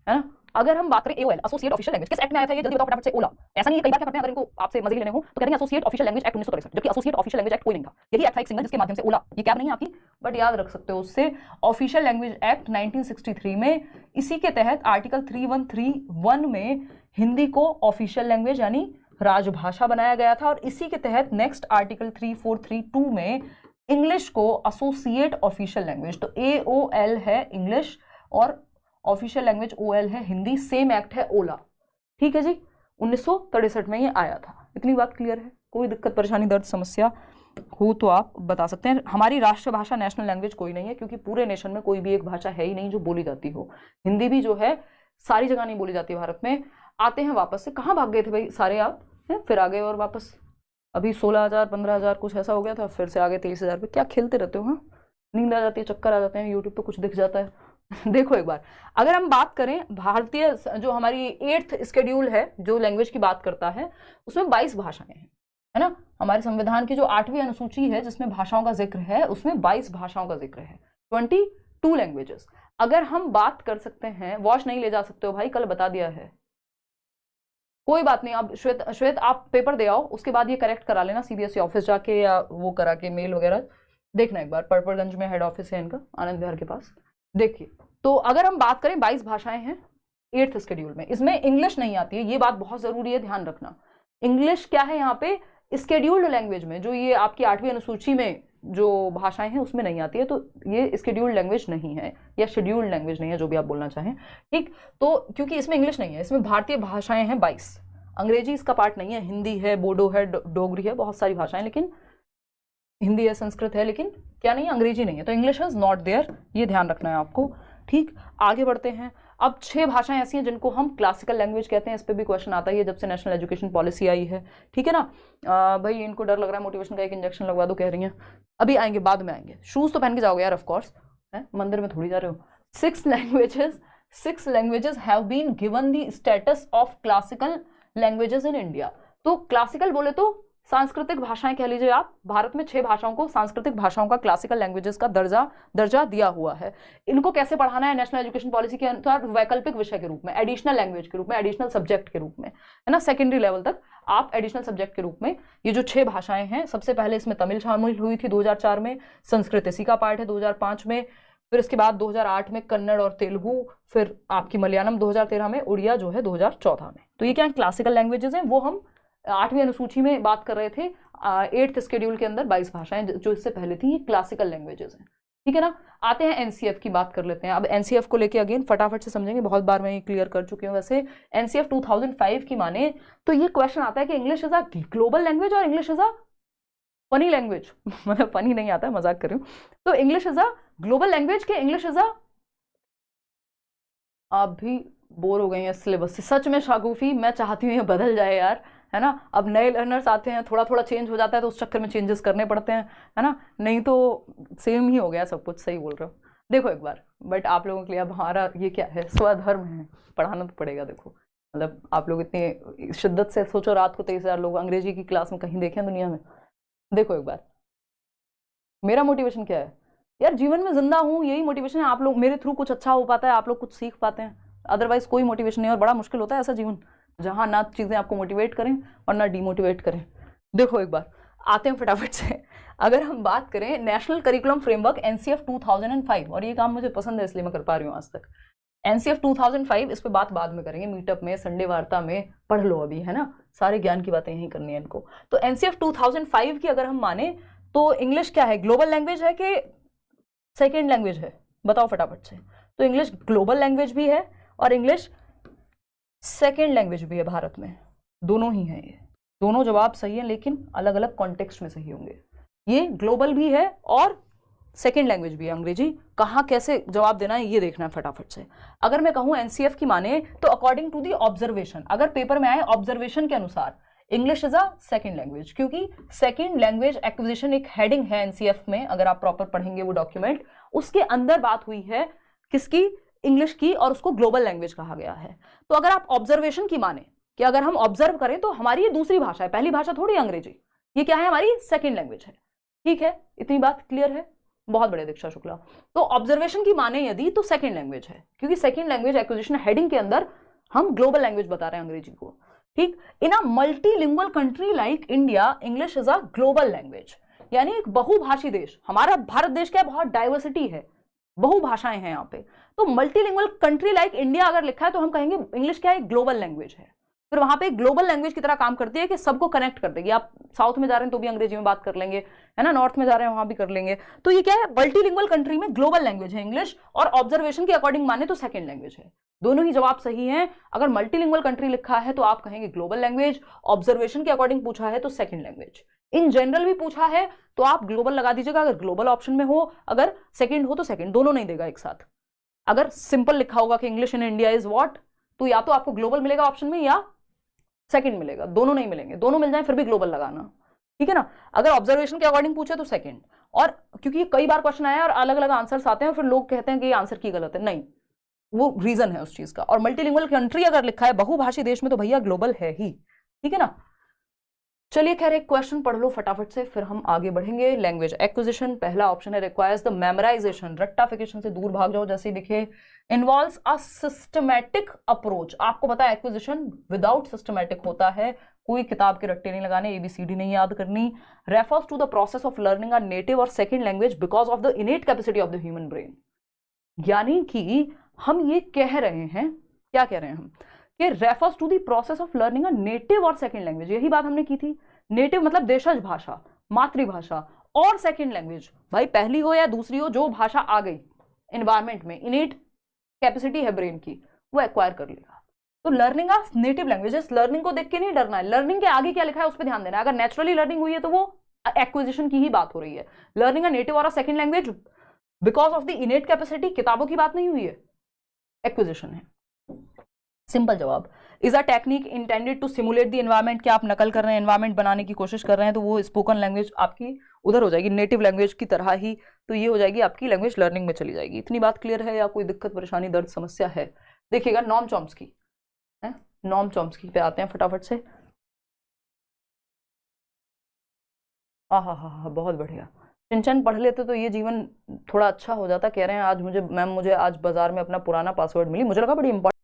है ना। अगर हम बात करें एओएल एसोसिएट ऑफिशियल लैंग्वेज, किस एक्ट में आया था ये जल्दी बताओ फटाफट से। ओला। ऐसा नहीं है, कई बार क्या करते हैं, अगर इनको आपसे मजे लेने हो तो कहते हैं एसोसिएट ऑफिशियल लैंग्वेज एक्ट 1963, जबकि एसोसिएट ऑफिशियल लैंग्वेज एक्ट कोई नहीं था। यही एक्ट था एक सिंगल जिसके माध्यम से ओला, ये कैब नहीं है आपकी बट याद रख सकते हो उससे। ऑफिशियल लैंग्वेज एक्ट 1963 में, इसी के तहत आर्टिकल 3131 में हिंदी को ऑफिशियल लैंग्वेज यानी राजभाषा बनाया गया था। और इसी के तहत नेक्स्ट आर्टिकल 3432 में इंग्लिश को एसोसिएट ऑफिशियल लैंग्वेज, तो AOL है इंग्लिश और ऑफिशियल लैंग्वेज OL है हिंदी, सेम एक्ट है ओला। ठीक है जी, 1963 में ये आया था। इतनी बात क्लियर है, कोई दिक्कत परेशानी दर्द समस्या हो तो आप बता सकते हैं। हमारी राष्ट्रभाषा नेशनल लैंग्वेज कोई नहीं है, क्योंकि पूरे नेशन में कोई भी एक भाषा है ही नहीं जो बोली जाती हो। हिंदी भी जो है सारी जगह नहीं बोली जाती है भारत में। आते हैं वापस से, कहाँ भाग गए थे भाई सारे आप हैं, फिर आ गए और वापस अभी 16,000 15,000 कुछ ऐसा हो गया था, फिर से आ गए 23,000 पे। क्या खेलते रहते हो? हाँ, नींद आ जाती है, चक्कर आ जाते हैं, यूट्यूब पे कुछ दिख जाता है। देखो एक बार, अगर हम बात करें भारतीय जो हमारी 8th शेड्यूल है जो लैंग्वेज की बात करता है, उसमें 22 भाषाएं हैं, है ना। हमारे संविधान की जो 8वीं अनुसूची है जिसमें भाषाओं का जिक्र है, उसमें 22 भाषाओं का जिक्र है, 22 लैंग्वेजेस। अगर हम बात कर सकते हैं, वॉच नहीं ले जा सकते हो भाई, कल बता दिया है, कोई बात नहीं। अब श्वेत आप पेपर दे आओ, उसके बाद ये करेक्ट करा लेना सीबीएसई ऑफिस जाके, या वो करा के मेल वगैरह देखना एक बार। पर्पलगंज में हेड ऑफिस है इनका, आनंद विहार के पास, देखिए। तो अगर हम बात करें 22 भाषाएं हैं 8th शेड्यूल में, इसमें इंग्लिश नहीं आती है, ये बात बहुत जरूरी है, ध्यान रखना। इंग्लिश क्या है यहाँ पे शेड्यूल्ड लैंग्वेज में, जो ये आपकी 8वीं अनुसूची में जो भाषाएं हैं उसमें नहीं आती है, तो ये शेड्यूल्ड लैंग्वेज नहीं है या शेड्यूल्ड लैंग्वेज नहीं है, जो भी आप बोलना चाहें, ठीक। तो क्योंकि इसमें इंग्लिश नहीं है, इसमें भारतीय भाषाएं हैं 22, अंग्रेजी इसका पार्ट नहीं है, हिंदी है, बोडो है, डोगरी है, बहुत सारी भाषाएं, लेकिन हिंदी है, संस्कृत है, लेकिन क्या नहीं है, अंग्रेजी नहीं है। तो इंग्लिश इज नॉट देयर, ये ध्यान रखना है आपको, ठीक। आगे बढ़ते हैं। अब 6 भाषाएं ऐसी हैं जिनको हम क्लासिकल लैंग्वेज कहते हैं, इस पर भी क्वेश्चन आता ही है जब से नेशनल एजुकेशन पॉलिसी आई है, ठीक है ना। भाई इनको डर लग रहा है, मोटिवेशन का एक इंजेक्शन लगवा दो कह रही हैं, अभी आएंगे, बाद में आएंगे। शूज तो पहन के जाओगे यार, ऑफकोर्स, है, मंदिर में थोड़ी जा रहे हो। 6 languages have been given the status of classical languages in India. तो क्लासिकल बोले तो सांस्कृतिक भाषाएं कह लीजिए आप, भारत में 6 भाषाओं को सांस्कृतिक भाषाओं का, क्लासिकल लैंग्वेजेस का दर्जा दिया हुआ है। इनको कैसे पढ़ाना है नेशनल एजुकेशन पॉलिसी के अनुसार? वैकल्पिक विषय के रूप में, एडिशनल लैंग्वेज के रूप में, एडिशनल सब्जेक्ट के रूप में, है ना। सेकेंडरी लेवल तक आप एडिशनल सब्जेक्ट के रूप में ये जो 6 भाषाएं हैं, सबसे पहले इसमें तमिल शामिल हुई थी 2004 में, संस्कृत इसी का पार्ट है 2005 में, फिर इसके बाद 2008 में कन्नड़ और तेलुगु, फिर आपकी मलयालम 2013 में, उड़िया जो है 2014 में। तो ये क्या क्लासिकल लैंग्वेजेस हैं, वो हम 8वीं अनुसूची में बात कर रहे थे। 8th शेड्यूल के अंदर 22 भाषाएं जो इससे पहले थी, ये क्लासिकल लैंग्वेजेस हैं, ठीक है ना। आते हैं एनसीएफ की बात कर लेते हैं। अब एनसीएफ को लेके अगेन फटाफट से समझेंगे, बहुत बार मैं ये क्लियर कर चुकी हूँ। वैसे एनसीएफ 2005 की माने तो ये क्वेश्चन आता है कि English is a global language और English is a funny language. मतलब फनी नहीं आता है, मजाक कर रही हूँ। तो English is a global language के इंग्लिश इज अ, आप भी बोर हो गई हैं सिलेबस से, सच में शागुफी, मैं चाहती हूँ ये बदल जाए यार, है ना। अब नए लर्नर्स आते हैं, थोड़ा थोड़ा चेंज हो जाता है, तो उस चक्कर में चेंजेस करने पड़ते हैं, है ना, नहीं तो सेम ही हो गया सब कुछ। सही बोल रहे हो। देखो एक बार, बट आप लोगों के लिए अब हमारा ये क्या है, स्वधर्म है, पढ़ाना तो पड़ेगा। देखो मतलब आप लोग इतनी शिद्दत से सोचो, रात को 23,000 लोग अंग्रेजी की क्लास में कहीं देखें दुनिया में। देखो एक बार, मेरा मोटिवेशन क्या है यार, जीवन में जिंदा हूँ, यही मोटिवेशन है। आप लोग मेरे थ्रू कुछ अच्छा हो पाता है, आप लोग कुछ सीख पाते हैं, अदरवाइज कोई मोटिवेशन नहीं। और बड़ा मुश्किल होता है ऐसा जीवन जहाँ ना चीज़ें आपको मोटिवेट करें और ना डिमोटिवेट करें। देखो एक बार आते हैं फटाफट से। अगर हम बात करें नेशनल करिकुलम फ्रेमवर्क एनसीएफ 2005, और ये काम मुझे पसंद है इसलिए मैं कर पा रही हूँ आज तक। एनसीएफ 2005, इस पे बात बाद में करेंगे, मीटअप में, संडे वार्ता में, पढ़ लो अभी, है ना, सारे ज्ञान की बातें यही करनी है इनको। तो एनसीएफ 2005 की अगर हम माने तो इंग्लिश क्या है, ग्लोबल लैंग्वेज है कि सेकेंड लैंग्वेज है? बताओ फटाफट से। तो इंग्लिश ग्लोबल लैंग्वेज भी है और इंग्लिश सेकेंड लैंग्वेज भी है भारत में, दोनों ही हैं। ये दोनों जवाब सही है, लेकिन अलग अलग कॉन्टेक्स्ट में सही होंगे। ये ग्लोबल भी है और सेकेंड लैंग्वेज भी है अंग्रेजी। कहाँ कैसे जवाब देना है ये देखना है फटाफट से। अगर मैं कहूँ एनसीएफ की माने तो अकॉर्डिंग टू दी ऑब्जर्वेशन, अगर पेपर में आए ऑब्जर्वेशन के अनुसार English is a second language, क्योंकि सेकेंड लैंग्वेज एक्विजिशन एक हेडिंग है एनसीएफ में। अगर आप प्रॉपर पढ़ेंगे वो डॉक्यूमेंट, उसके अंदर बात हुई है किसकी, इंग्लिश की, और उसको ग्लोबल लैंग्वेज कहा गया है। तो अगर आप ऑब्जर्वेशन की माने कि अगर हम ऑब्जर्व करें तो हमारी ये दूसरी भाषा है, पहली भाषा थोड़ी अंग्रेजी, ये क्या है, हमारी सेकेंड लैंग्वेज है। ठीक है, इतनी बात क्लियर है? बहुत बड़े दीक्षा शुक्ला। तो ऑब्जर्वेशन की माने यदि तो सेकेंड लैंग्वेज है, क्योंकि सेकेंड लैंग्वेज एक्विजिशन हेडिंग के अंदर हम ग्लोबल लैंग्वेज बता रहे हैं अंग्रेजी को। ठीक, in a multilingual country like India English is a global language, यानी एक बहुभाषी देश, हमारा भारत देश क्या है, बहुत डाइवर्सिटी है, बहुभाषाएं हैं यहाँ पे। तो मल्टीलिंगुअल कंट्री लाइक इंडिया अगर लिखा है तो हम कहेंगे इंग्लिश क्या है, ग्लोबल लैंग्वेज है। फिर वहां पे ग्लोबल लैंग्वेज की तरह काम करती है कि सबको कनेक्ट कर देगी। आप साउथ में जा रहे हैं तो भी अंग्रेजी में बात कर लेंगे, है ना, नॉर्थ में जा रहे हैं वहां भी कर लेंगे। तो ये क्या है, मल्टीलिंगुअल कंट्री में ग्लोबल लैंग्वेज है इंग्लिश, और ऑब्जर्वेशन के अकॉर्डिंग माने तो सेकंड लैंग्वेज है। दोनों ही जवाब सही हैं। अगर मल्टीलिंगुअल कंट्री लिखा है तो आप कहेंगे ग्लोबल लैंग्वेज, ऑब्जर्वेशन के अकॉर्डिंग पूछा है तो सेकंड लैंग्वेज। इन जनरल भी पूछा है तो आप ग्लोबल लगा दीजिएगा अगर ग्लोबल ऑप्शन में हो, अगर सेकंड हो तो सेकंड, दोनों नहीं देगा एक साथ। अगर सिंपल लिखा होगा कि English in India is what, तो या तो आपको ग्लोबल मिलेगा ऑप्शन में या सेकंड मिलेगा, दोनों नहीं मिलेंगे। दोनों मिल जाए फिर भी ग्लोबल लगाना, ठीक है ना। अगर ऑब्जर्वेशन के अकॉर्डिंग पूछे तो सेकंड। और क्योंकि ये कई बार क्वेश्चन आया और अलग अलग आंसर्स आते हैं, फिर लोग कहते हैं कि ये आंसर की गलत है, नहीं, वो रीजन है उस चीज का। और मल्टीलिंगुअल कंट्री अगर लिखा है बहुभाषी देश में तो भैया ग्लोबल है ही, ठीक है ना। चलिए खैर एक क्वेश्चन पढ़ लो फटाफट से, फिर हम आगे बढ़ेंगे। लैंग्वेज एक्विजिशन, पहला ऑप्शन है रिक्वायर्स द मेमोराइजेशन, रट्टाफिकेशन से दूर भाग जाओ जैसे दिखे। इन्वॉल्व्स अ सिस्टमैटिक अप्रोच, आपको पता है एक्विजिशन विदाउट सिस्टमैटिक होता है, कोई किताब के रट्टे नहीं लगाने, ABCD नहीं याद करनी। Refers to the process of learning a native और second language because of the innate capacity of the human brain. यानी कि हम ये कह रहे हैं, क्या कह रहे हैं हम, कि refers to the process of learning a native और सेकंड लैंग्वेज, यही बात हमने की थी। नेटिव मतलब देशज भाषा, मातृभाषा, और सेकंड लैंग्वेज भाई पहली हो या दूसरी हो, जो भाषा आ गई एनवायरमेंट में, इनेट कैपेसिटी है ब्रेन की, वो एक्वायर कर लेगा। तो learning of native languages, learning को देख के नहीं डरना है, लर्निंग के आगे क्या लिखा है उस पर ध्यान देना है। अगर नेचुरली लर्निंग हुई है तो वो एक्विजिशन की ही बात हो रही है। लर्निंग अ नेटिव और a second language because of the innate capacity, किताबों की बात नहीं हुई है, एक्विजिशन है। सिंपल जवाब। Is a technique intended to simulate the environment, क्या आप नकल कर रहे हैं, एनवायरमेंट बनाने की कोशिश कर रहे हैं, तो वो स्पोकन लैंग्वेज आपकी उधर हो जाएगी, नेटिव लैंग्वेज की तरह ही। तो ये हो जाएगी आपकी लैंग्वेज लर्निंग में चली जाएगी। इतनी बात क्लियर है या कोई दिक्कत परेशानी दर्द समस्या है? देखिएगा नॉम चॉम्स्की है, नॉम चॉम्स्की पे आते हैं फटाफट से। हाँ, बहुत बढ़िया। चिंचन पढ़ लेते तो ये जीवन थोड़ा अच्छा हो जाता। कह रहे हैं आज मुझे मैम, मुझे आज बाजार में अपना पुराना पासवर्ड मिली, मुझे लगा बड़ी इंपॉर्टेंट